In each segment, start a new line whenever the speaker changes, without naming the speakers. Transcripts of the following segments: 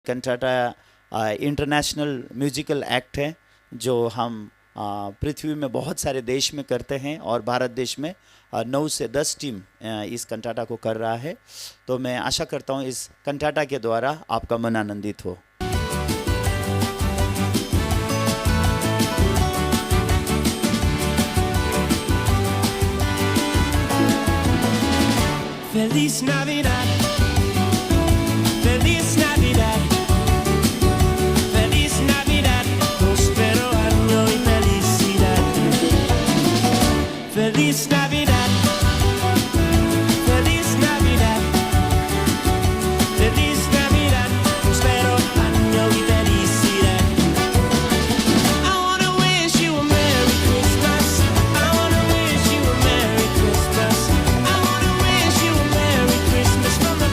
कंटाटा international musical act है जो हम पृथ्वी में बहुत सारे देश में करते हैं और भारत देश में 9 से 10 टीम इस कंटाटा को कर रहा है। तो मैं आशा करता हूँ इस कंटाटा के द्वारा आपका मन आनंदित हो।
Feliz Navidad, Feliz Navidad, Feliz Navidad, próspero año y felicidad. Feliz Navidad, Feliz Navidad, Feliz Navidad, próspero año y felicidad. I wanna wish you a Merry Christmas. I wanna wish you a Merry Christmas. I wanna wish you a Merry Christmas from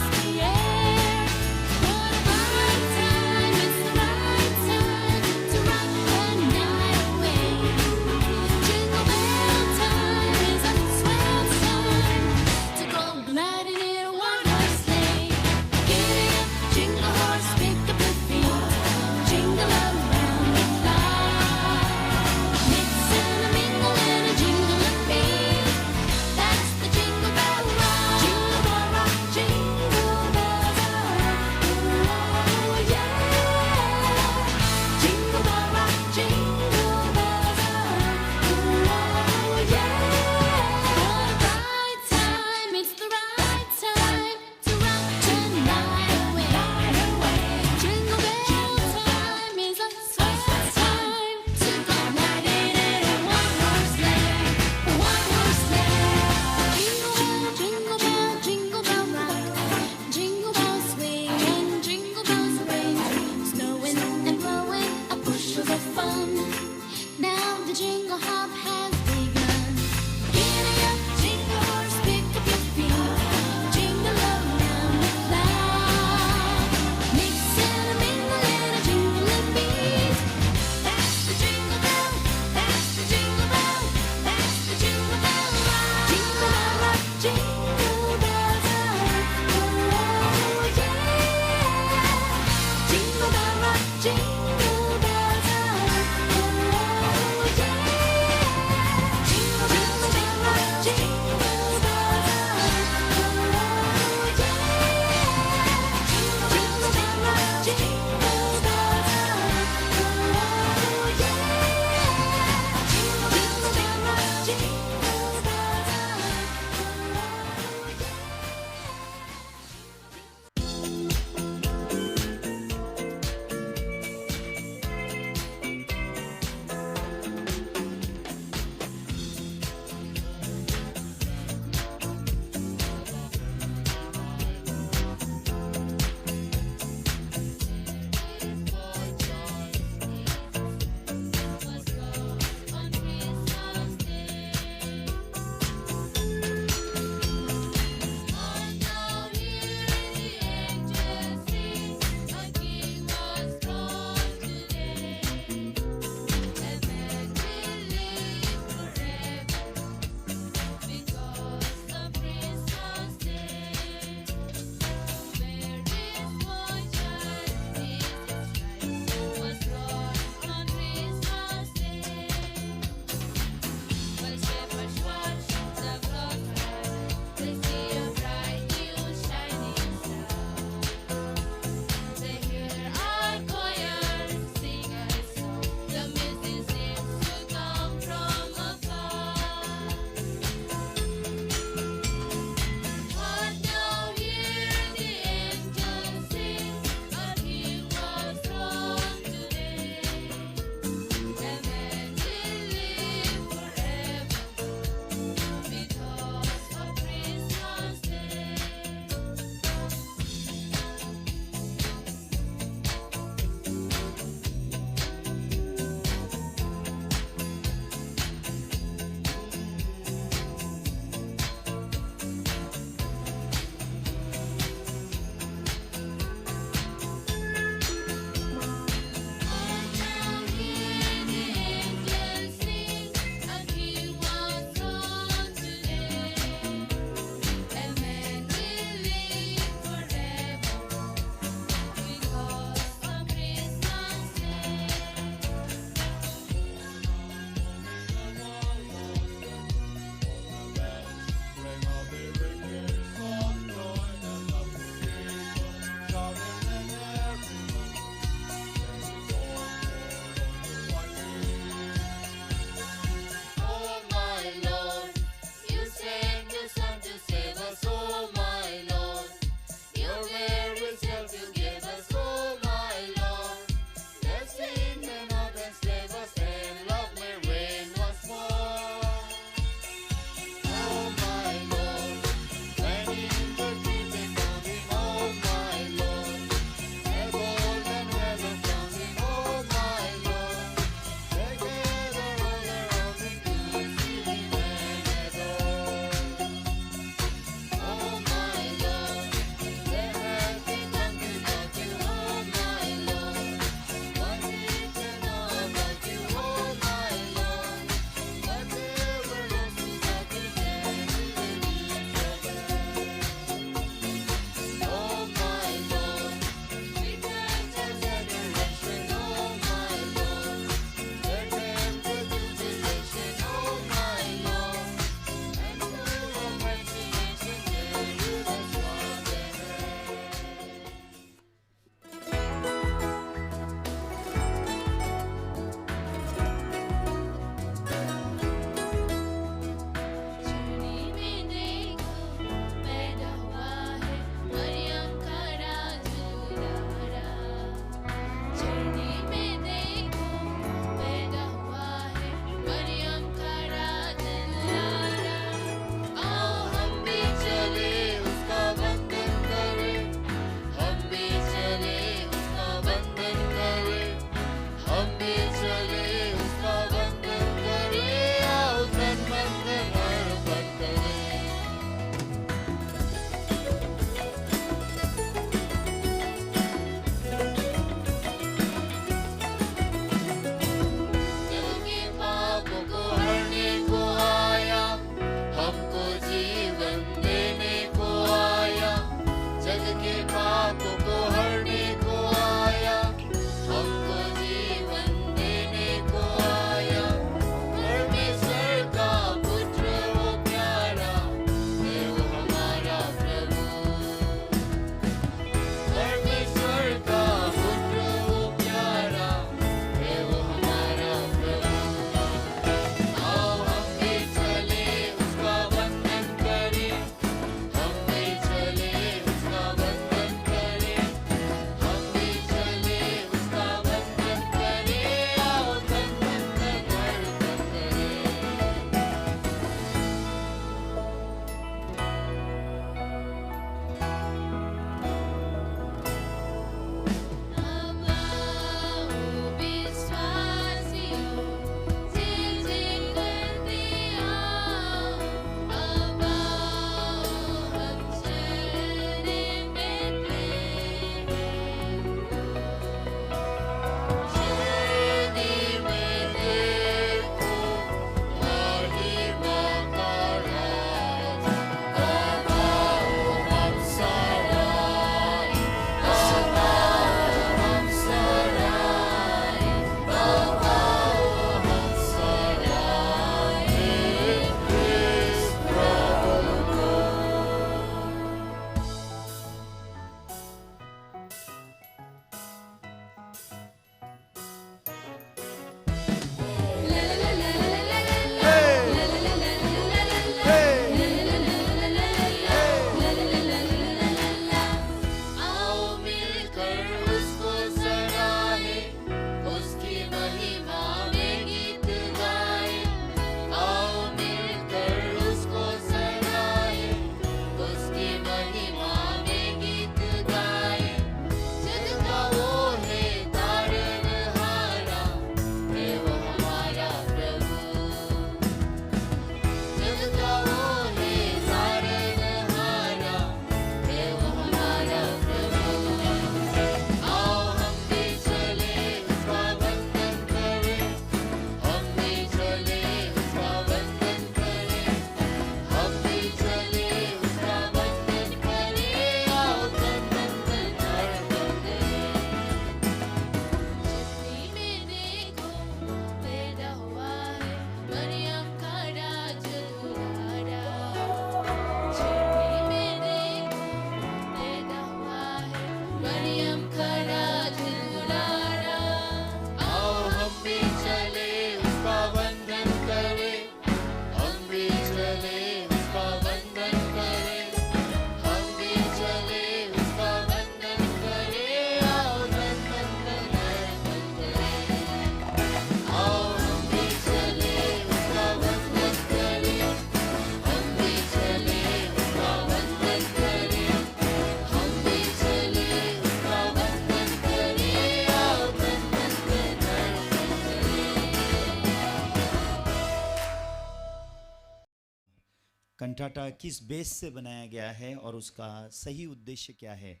कंटाटा किस base से बनाया गया है और उसका सही उद्देश्य क्या है,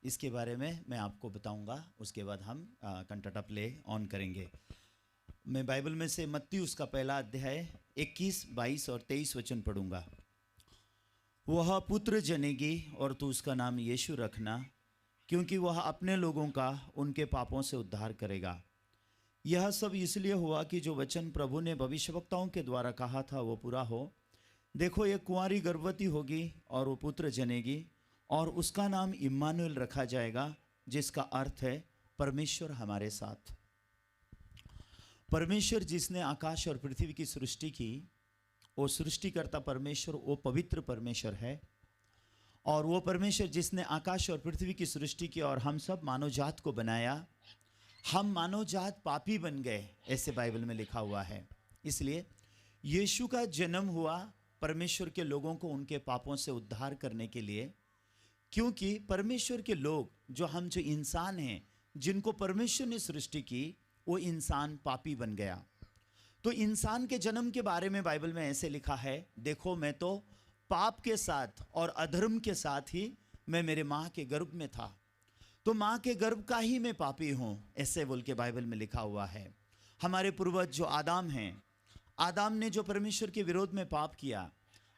इसके बारे में मैं आपको बताऊंगा। उसके बाद हम कंटाटा प्ले ऑन करेंगे। मैं बाइबल में से मत्ती उसका पहला अध्याय 21, 22 और 23 वचन पढ़ूंगा। वह पुत्र जनेगी और तू उसका नाम यीशु रखना, क्योंकि वह अपने लोगों का उनके पापों से उद्धार करेगा। यह सब इसलिए हुआ कि जो वचन प्रभु ने भविष्यवक्ताओं के द्वारा कहा था वो पूरा हो। देखो, ये कुंवारी गर्भवती होगी और वो पुत्र जनेगी और उसका नाम इम्मानुएल रखा जाएगा, जिसका अर्थ है परमेश्वर हमारे साथ। परमेश्वर जिसने आकाश और पृथ्वी की सृष्टि की, वो सृष्टिकर्ता परमेश्वर, वो पवित्र परमेश्वर है। और वो परमेश्वर जिसने आकाश और पृथ्वी की सृष्टि की और हम सब मानव जात को बनाया, हम मानव जात पापी बन गए, ऐसे बाइबल में लिखा हुआ है। इसलिए यीशु का जन्म हुआ परमेश्वर के लोगों को उनके पापों से उद्धार करने के लिए, क्योंकि परमेश्वर के लोग जो इंसान हैं, जिनको परमेश्वर ने सृष्टि की, वो इंसान पापी बन गया। तो इंसान के जन्म के बारे में बाइबल में ऐसे लिखा है, देखो मैं तो पाप के साथ और अधर्म के साथ ही मैं मेरे माँ के गर्भ में था, तो माँ के गर्भ का ही मैं पापी हूँ, ऐसे बोल के बाइबल में लिखा हुआ है। हमारे पूर्वज जो आदाम हैं, आदाम ने जो परमेश्वर के विरोध में पाप किया,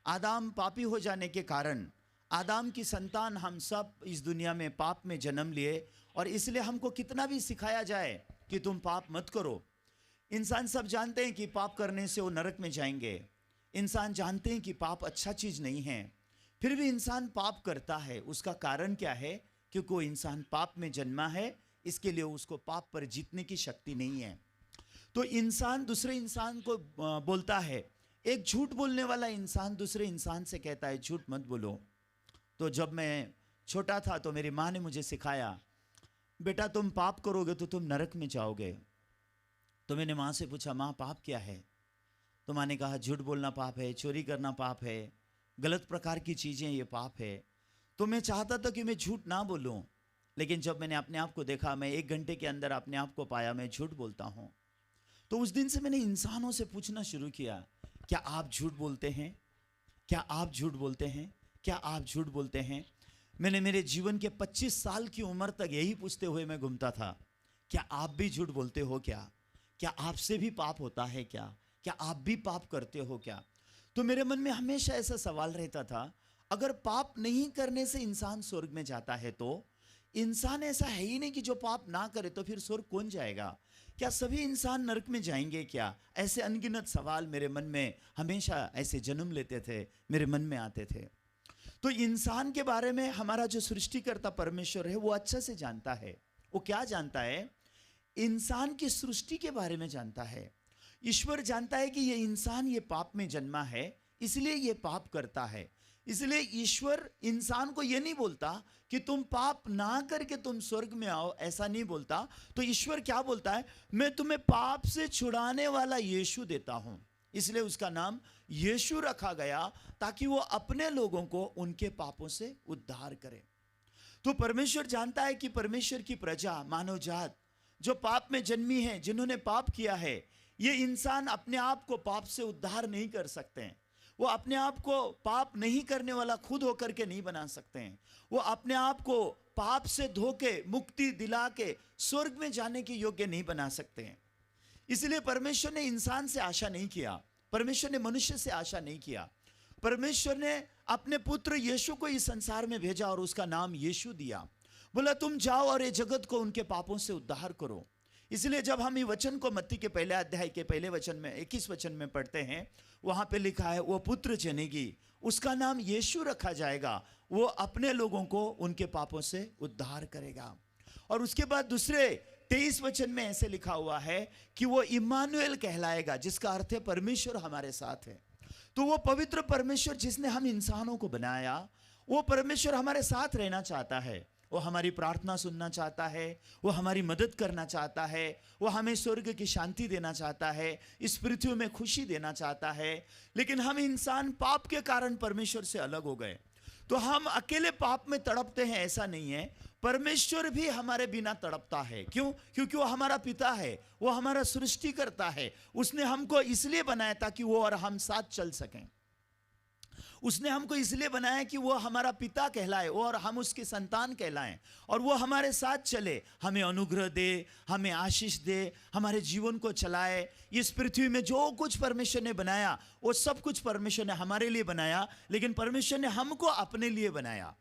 आदाम पापी हो जाने के कारण आदाम की संतान हम सब इस दुनिया में पाप में जन्म लिए। और इसलिए हमको कितना भी सिखाया जाए कि तुम पाप मत करो, इंसान सब जानते हैं कि पाप करने से वो नरक में जाएंगे। इंसान जानते हैं कि पाप अच्छा चीज़ नहीं है, फिर भी इंसान पाप करता है। उसका कारण क्या है? क्योंकि वो इंसान पाप में जन्मा है, इसके लिए उसको पाप पर जीतने की शक्ति नहीं है। तो इंसान दूसरे इंसान को बोलता है, एक झूठ बोलने वाला इंसान दूसरे इंसान से कहता है झूठ मत बोलो। तो जब मैं छोटा था तो मेरी माँ ने मुझे सिखाया, बेटा तुम पाप करोगे तो तुम नरक में जाओगे। तो मैंने माँ से पूछा, माँ पाप क्या है? तो माँ ने कहा झूठ बोलना पाप है, चोरी करना पाप है, गलत प्रकार की चीज़ें ये पाप है। तो मैं चाहता था कि मैं झूठ ना बोलूं, लेकिन जब मैंने अपने आप को देखा, मैं 1 घंटे के अंदर अपने आप को पाया मैं झूठ बोलता हूं। तो उस दिन से मैंने इंसानों से पूछना शुरू किया, क्या आप झूठ बोलते हैं? क्या आप झूठ बोलते हैं? क्या आप झूठ बोलते हैं? मैंने मेरे जीवन के 25 साल की उम्र तक यही पूछते हुए मैं घूमता था, क्या आप भी झूठ बोलते हो क्या? क्या आपसे भी पाप होता है क्या? क्या आप भी पाप करते हो क्या? तो मेरे मन में हमेशा ऐसा सवाल रहता था, अगर पाप नहीं करने से इंसान स्वर्ग में जाता है तो इंसान ऐसा है ही नहीं कि जो पाप ना करे, तो फिर स्वर्ग कौन जाएगा? क्या सभी इंसान नरक में जाएंगे क्या? ऐसे अनगिनत सवाल मेरे मन में हमेशा ऐसे जन्म लेते थे, मेरे मन में आते थे। तो इंसान के बारे में हमारा जो सृष्टिकर्ता परमेश्वर है वो अच्छे से जानता है। वो क्या जानता है? इंसान की सृष्टि के बारे में जानता है। ईश्वर जानता है कि ये इंसान ये पाप में जन्मा है, इसलिए ये पाप करता है। इसलिए ईश्वर इंसान को ये नहीं बोलता कि तुम पाप ना करके तुम स्वर्ग में आओ, ऐसा नहीं बोलता। तो ईश्वर क्या बोलता है? मैं तुम्हें पाप से छुड़ाने वाला यीशु देता हूं। इसलिए उसका नाम यीशु रखा गया, ताकि वो अपने लोगों को उनके पापों से उद्धार करे। तो परमेश्वर जानता है कि परमेश्वर की प्रजा, मानव जात जो पाप में जन्मी है, जिन्होंने पाप किया है, ये इंसान अपने आप को पाप से उद्धार नहीं कर सकते हैं। वो अपने आप को पाप नहीं करने वाला खुद होकर के नहीं बना सकते हैं। वो अपने आप को पाप से धो के मुक्ति दिला के स्वर्ग में जाने के योग्य नहीं बना सकते हैं। इसलिए परमेश्वर ने इंसान से आशा नहीं किया, परमेश्वर ने मनुष्य से आशा नहीं किया। परमेश्वर ने अपने पुत्र यीशु को इस संसार में भेजा और उसका नाम यीशु दिया। बोला तुम जाओ और ये जगत को उनके पापों से उद्धार करो। इसलिए जब हम ये वचन को मत्ती के पहले अध्याय के पहले वचन में 21 वचन में पढ़ते हैं, वहां पे लिखा है वो पुत्र जनेगी, उसका नाम यीशु रखा जाएगा, वो अपने लोगों को उनके पापों से उद्धार करेगा। और उसके बाद दूसरे 23 वचन में ऐसे लिखा हुआ है कि वो इम्मानुएल कहलाएगा, जिसका अर्थ है परमेश्वर हमारे साथ है। तो वो पवित्र परमेश्वर जिसने हम इंसानों को बनाया, वो परमेश्वर हमारे साथ रहना चाहता है। वो हमारी प्रार्थना सुनना चाहता है, वो हमारी मदद करना चाहता है, वो हमें स्वर्ग की शांति देना चाहता है, इस पृथ्वी में खुशी देना चाहता है। लेकिन हम इंसान पाप के कारण परमेश्वर से अलग हो गए। तो हम अकेले पाप में तड़पते हैं ऐसा नहीं है, परमेश्वर भी हमारे बिना तड़पता है। क्यों? क्योंकि वो हमारा पिता है, वो हमारा सृष्टि करता है। उसने हमको इसलिए बनाया ताकि वो और हम साथ चल सकें। उसने हमको इसलिए बनाया कि वो हमारा पिता कहलाए और हम उसके संतान कहलाएं, और वो हमारे साथ चले, हमें अनुग्रह दे, हमें आशीष दे, हमारे जीवन को चलाए। इस पृथ्वी में जो कुछ परमेश्वर ने बनाया वो सब कुछ परमेश्वर ने हमारे लिए बनाया, लेकिन परमेश्वर ने हमको अपने लिए बनाया।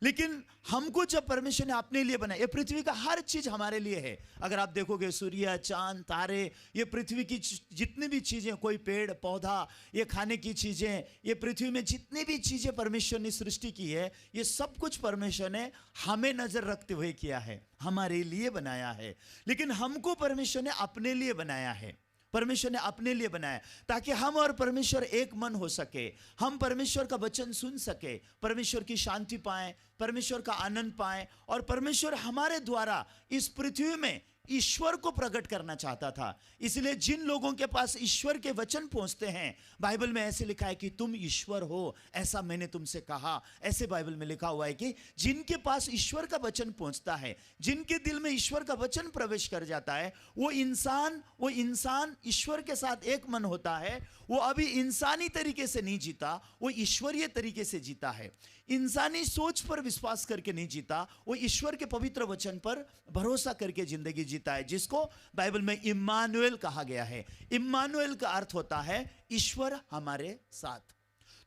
लेकिन हमको जब परमेश्वर ने अपने लिए बनाया, ये पृथ्वी का हर चीज हमारे लिए है। अगर आप देखोगे सूर्य, चांद, तारे, ये पृथ्वी की जितनी भी चीजें, कोई पेड़ पौधा, ये खाने की चीजें, ये पृथ्वी में जितनी भी चीजें परमेश्वर ने सृष्टि की है, ये सब कुछ परमेश्वर ने हमें नजर रखते हुए किया है, हमारे लिए बनाया है। लेकिन हमको परमेश्वर ने अपने लिए बनाया है। परमेश्वर ने अपने लिए बनाया ताकि हम और परमेश्वर एक मन हो सके, हम परमेश्वर का वचन सुन सके, परमेश्वर की शांति पाएं, परमेश्वर का आनंद पाएं, और परमेश्वर हमारे द्वारा इस पृथ्वी में ईश्वर को प्रकट करना चाहता था। इसलिए जिन लोगों के पास ईश्वर के वचन पहुंचते हैं, बाइबल में ऐसे लिखा है कि तुम ईश्वर हो, ऐसा मैंने तुमसे कहा। ऐसे बाइबल में लिखा हुआ है कि जिनके पास ईश्वर का वचन पहुंचता है, जिनके दिल में ईश्वर का वचन प्रवेश कर जाता है, वो इंसान ईश्वर के साथ एक मन होता है। वो अभी इंसानी तरीके से नहीं जीता, वो ईश्वरीय तरीके से जीता है। इंसानी सोच पर विश्वास करके नहीं जीता, वो ईश्वर के पवित्र वचन पर भरोसा करके जिंदगी जीता है, जिसको बाइबल में इम्मानुएल कहा गया है। इम्मानुएल का अर्थ होता है ईश्वर हमारे साथ।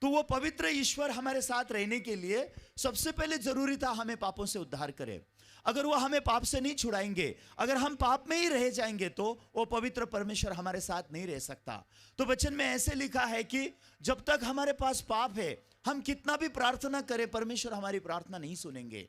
तो वो पवित्र ईश्वर हमारे साथ रहने के लिए सबसे पहले जरूरी था हमें पापों से उद्धार करे। अगर वो हमें पाप से नहीं छुड़ाएंगे, अगर हम पाप में ही रह जाएंगे, तो वो पवित्र परमेश्वर हमारे साथ नहीं रह सकता। तो वचन में ऐसे लिखा है कि जब तक हमारे पास पाप है, हम कितना भी प्रार्थना करें, परमेश्वर हमारी प्रार्थना नहीं सुनेंगे।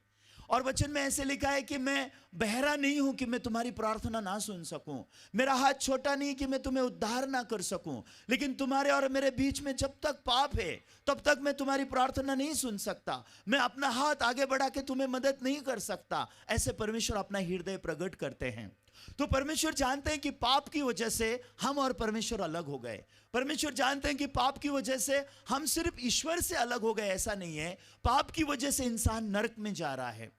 और वचन में ऐसे लिखा है कि मैं बहरा नहीं हूं कि मैं तुम्हारी प्रार्थना ना सुन सकूं, मेरा हाथ छोटा नहीं कि मैं तुम्हें उद्धार ना कर सकूं, लेकिन तुम्हारे और मेरे बीच में जब तक पाप है, तब तक मैं तुम्हारी प्रार्थना नहीं सुन सकता, मैं अपना हाथ आगे बढ़ा के तुम्हें मदद नहीं कर सकता। ऐसे परमेश्वर अपना हृदय प्रकट करते हैं। तो परमेश्वर जानते हैं कि पाप की वजह से हम और परमेश्वर अलग हो गए। परमेश्वर जानते हैं कि पाप की वजह से हम सिर्फ ईश्वर से अलग हो गए, ऐसा नहीं है। पाप की वजह से इंसान नरक में जा रहा है,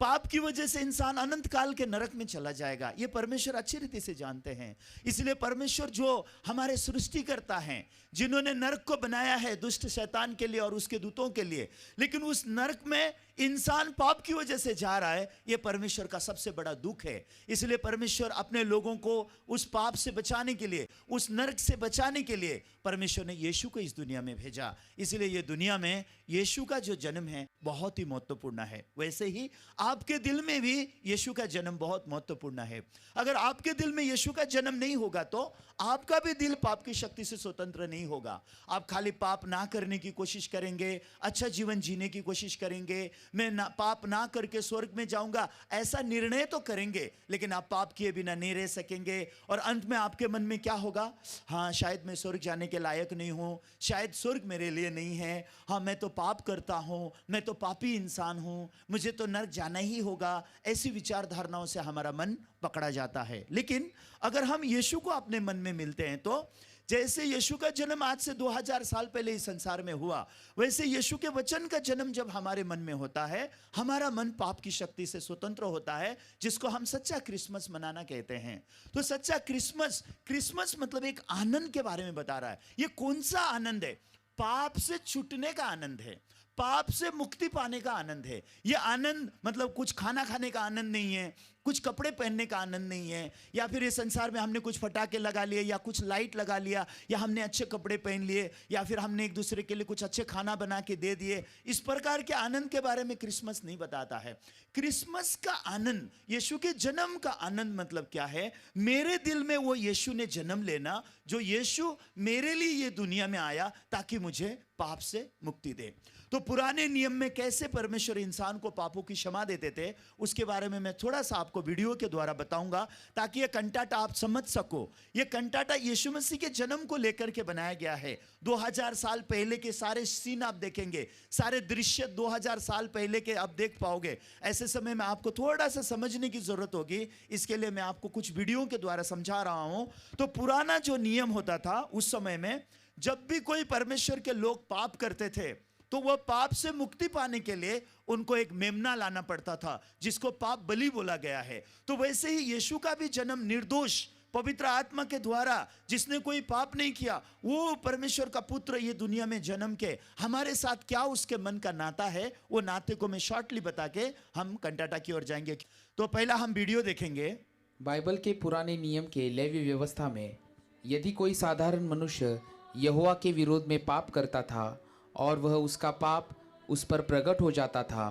पाप की वजह से इंसान अनंत काल के नरक में चला जाएगा। ये परमेश्वर अच्छी रीति से जानते हैं। इसलिए परमेश्वर जो हमारे सृष्टि करता है, जिन्होंने नरक को बनाया है दुष्ट शैतान के लिए और उसके दूतों के लिए, लेकिन उस नरक में इंसान पाप की वजह से जा रहा है, ये परमेश्वर का सबसे बड़ा दुख है। इसलिए परमेश्वर अपने लोगों को उस पाप से बचाने के लिए, उस नरक से बचाने के लिए परमेश्वर ने यीशु को इस दुनिया में भेजा। इसलिए ये दुनिया में यीशु का जो जन्म है बहुत ही महत्वपूर्ण है। वैसे ही आपके दिल में भी यीशु का जन्म बहुत महत्वपूर्ण है। अगर आपके दिल में यीशु का जन्म नहीं होगा तो आपका भी दिल पाप की शक्ति से स्वतंत्र नहीं होगा। आप खाली पाप ना करने की कोशिश करेंगे, अच्छा जीवन जीने की कोशिश करेंगे, मैं पाप ना करके स्वर्ग में जाऊंगा, ऐसा निर्णय तो करेंगे, लेकिन आप पाप किए बिना नहीं रह सकेंगे। और अंत में आपके मन में क्या होगा? हाँ, शायद मैं स्वर्ग जाने के लायक नहीं हूं, शायद स्वर्ग मेरे लिए नहीं है, हाँ मैं तो पाप करता हूं, मैं तो पापी इंसान हूं, मुझे तो नरक जाना ही होगा। ऐसी विचार धारणाओं से हमारा मन पकड़ा जाता है। लेकिन अगर हम यीशु को अपने मन में मिलते हैं, तो जैसे यीशु का जन्म आज से 2000 साल पहले इस संसार में हुआ, वैसे यीशु के वचन का जन्म जब हमारे मन में होता है, हमारा मन पाप की शक्ति से स्वतंत्र होता है, जिसको हम सच्चा क्रिसमस मनाना कहते हैं। तो सच्चा क्रिसमस मतलब एक आनंद के बारे में बता रहा है। ये कौन सा आनंद है? पाप से छूटने का आनंद है, पाप से मुक्ति पाने का आनंद है। ये आनंद मतलब कुछ खाना खाने का आनंद नहीं है, कुछ कपड़े पहनने का आनंद नहीं है, या फिर इस संसार में हमने कुछ फटाके लगा लिए, या कुछ लाइट लगा लिया, या हमने अच्छे कपड़े पहन लिए, या फिर हमने एक दूसरे के लिए कुछ अच्छे खाना बना के दे दिए। इस प्रकार के आनंद के बारे में क्रिसमस नहीं बताता है। क्रिसमस का आनंद, यीशु के जन्म का आनंद मतलब क्या है? मेरे दिल में वो यीशु ने जन्म लेना, जो यीशु मेरे लिए ये दुनिया में आया ताकि मुझे पाप से मुक्ति दे। तो पुराने नियम में कैसे परमेश्वर इंसान को पापों की क्षमा देते थे, उसके बारे में मैं थोड़ा सा आपको वीडियो के द्वारा बताऊंगा, ताकि ये कंटाटा आप समझ सको। ये कंटाटा यीशु मसीह के जन्म को लेकर के बनाया गया है। 2000 साल पहले के सारे सीन आप देखेंगे, सारे दृश्य 2000 साल पहले के आप देख पाओगे। ऐसे समय में आपको थोड़ा सा समझने की जरूरत होगी, इसके लिए मैं आपको कुछ वीडियो के द्वारा समझा रहा हूं। तो पुराना जो नियम होता था उस समय में, जब भी कोई परमेश्वर के लोग पाप करते थे, तो वह पाप से मुक्ति पाने के लिए उनको एक मेमना लाना पड़ता था, जिसको पाप बलि बोला गया है। तो वैसे ही यीशु का भी जन्म निर्दोष पवित्र आत्मा के द्वारा, जिसने कोई पाप नहीं किया, वो परमेश्वर का पुत्र ये दुनिया में जन्म के हमारे साथ क्या उसके मन का नाता है, वो नाते को मैं शॉर्टली बता के हम कंटाटा की ओर जाएंगे। तो पहला हम वीडियो देखेंगे।
बाइबल के पुराने नियम के लेवी व्यवस्था में यदि कोई साधारण मनुष्य यहोवा के विरोध में पाप करता था और वह उसका पाप उस पर प्रकट हो जाता था,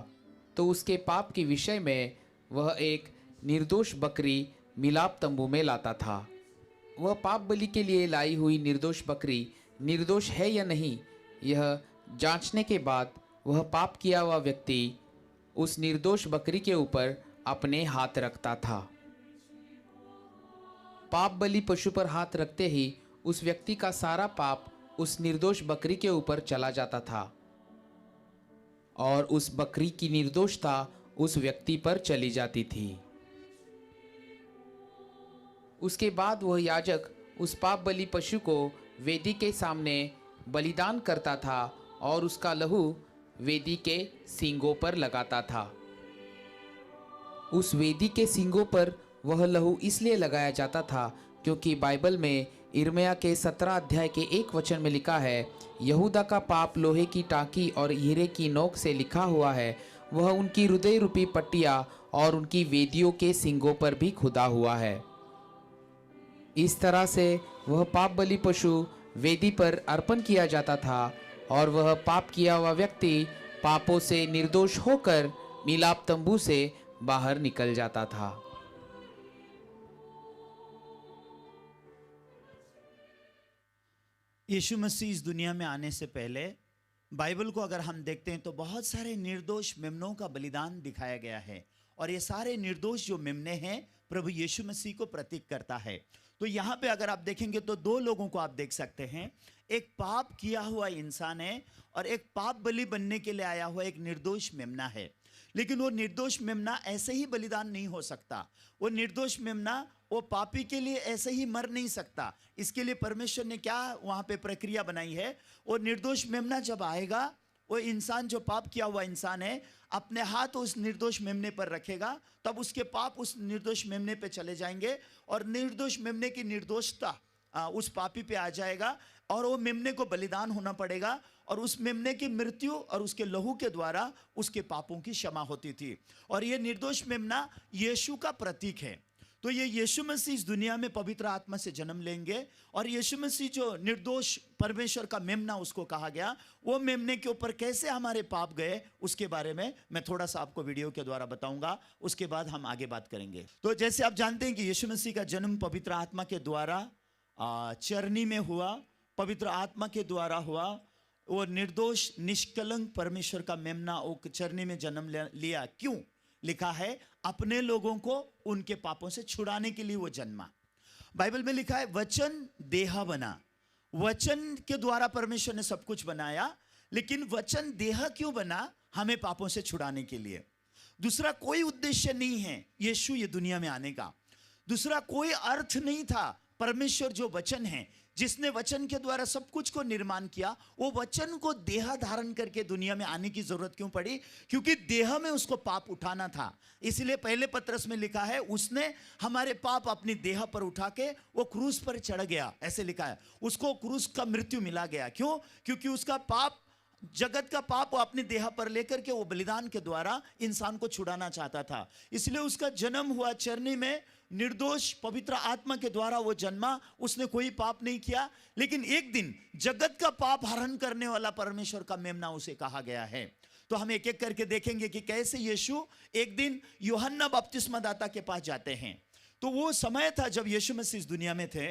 तो उसके पाप के विषय में वह एक निर्दोष बकरी मिलाप तंबू में लाता था। वह पाप बलि के लिए लाई हुई निर्दोष बकरी निर्दोष है या नहीं, यह जांचने के बाद वह पाप किया हुआ व्यक्ति उस निर्दोष बकरी के ऊपर अपने हाथ रखता था। पाप बलि पशु पर हाथ रखते ही उस व्यक्ति का सारा पाप उस निर्दोष बकरी के ऊपर चला जाता था और उस बकरी की निर्दोषता उस व्यक्ति पर चली जाती थी। उसके बाद वह याजक उस पाप बलि पशु को वेदी के सामने बलिदान करता था और उसका लहू वेदी के सींगों पर लगाता था। उस वेदी के सींगों पर वह लहू इसलिए लगाया जाता था क्योंकि बाइबल में यिर्मयाह के 17 अध्याय के 1 वचन में लिखा है, यहूदा का पाप लोहे की टाँकी और हीरे की नोक से लिखा हुआ है, वह उनकी हृदय रूपी पट्टियाँ और उनकी वेदियों के सींगों पर भी खुदा हुआ है। इस तरह से वह पाप बलि पशु वेदी पर अर्पण किया जाता था और वह पाप किया हुआ व्यक्ति पापों से निर्दोष होकर मिलाप तंबू से बाहर निकल जाता था।
यीशु मसीह इस दुनिया में आने से पहले बाइबल को अगर हम देखते हैं तो बहुत सारे निर्दोष मेमनों का बलिदान दिखाया गया है और ये सारे निर्दोष जो मेमने हैं प्रभु यीशु मसीह को प्रतीक करता है। तो यहाँ पे अगर आप देखेंगे तो दो लोगों को आप देख सकते हैं, एक पाप किया हुआ इंसान है और एक पाप बलि बनने के लिए आया हुआ एक निर्दोष मेमना है। लेकिन वो निर्दोष मेमना ऐसे ही बलिदान नहीं हो सकता, वो निर्दोष मेमना वो पापी के लिए ऐसे ही मर नहीं सकता। इसके लिए परमेश्वर ने क्या वहाँ पे प्रक्रिया बनाई है, वो निर्दोष मेमना जब आएगा, वो इंसान जो पाप किया हुआ इंसान है अपने हाथ उस निर्दोष मेमने पर रखेगा, तब उसके पाप उस निर्दोष मेमने पे चले जाएंगे और निर्दोष मेमने की निर्दोषता उस पापी पे आ जाएगा और वो मेमने को बलिदान होना पड़ेगा और उस मेमने की मृत्यु और उसके लहू के द्वारा उसके पापों की क्षमा होती थी। और ये निर्दोष मेमना यीशु का प्रतीक है। तो ये यीशु मसीह इस दुनिया में पवित्र आत्मा से जन्म लेंगे और यीशु मसीह जो निर्दोष परमेश्वर का मेमना उसको कहा गया, वो मेमने के ऊपर कैसे हमारे पाप गए उसके बारे में मैं थोड़ा सा आपको वीडियो के द्वारा बताऊंगा, उसके बाद हम आगे बात करेंगे। तो जैसे आप जानते हैं कि यीशु मसीह का जन्म पवित्र आत्मा के द्वारा चरनी में हुआ, पवित्र आत्मा के द्वारा हुआ। वो निर्दोष निष्कलंक परमेश्वर का मेमना वो चरनी में जन्म लिया। क्यों? लिखा है अपने लोगों को उनके पापों से छुड़ाने के लिए वो जन्मा। बाइबल में लिखा है वचन देह बना। वचन के द्वारा परमेश्वर ने सब कुछ बनाया, लेकिन वचन देह क्यों बना? हमें पापों से छुड़ाने के लिए। दूसरा कोई उद्देश्य नहीं है यीशु ये दुनिया में आने का, दूसरा कोई अर्थ नहीं था। परमेश्वर जो वचन है, जिसने वचन के द्वारा सब कुछ को निर्माण किया, वो वचन को देह धारण करके दुनिया में आने की जरूरत क्यों पड़ी? क्योंकि देह में उसको पाप उठाना था। इसलिए पहले पत्रस में लिखा है उसने हमारे पाप अपनी देह पर उठा के वो क्रूस पर चढ़ गया, ऐसे लिखा है। उसको क्रूस का मृत्यु मिला गया। क्यों? क्योंकि उसका पाप, जगत का पाप वो अपने देह पर लेकर के वो बलिदान के द्वारा इंसान को छुड़ाना चाहता था। इसलिए उसका जन्म हुआ चरनी में, निर्दोष पवित्र आत्मा के द्वारा वो जन्मा। उसने कोई पाप नहीं किया, लेकिन एक दिन जगत का पाप हरण करने वाला परमेश्वर का मेमना उसे कहा गया है। तो हम एक एक करके देखेंगे कि कैसे यीशु एक दिन यूहन्ना बपतिस्मा दाता के पास जाते हैं। तो वो समय था जब यीशु मसीह इस दुनिया में थे।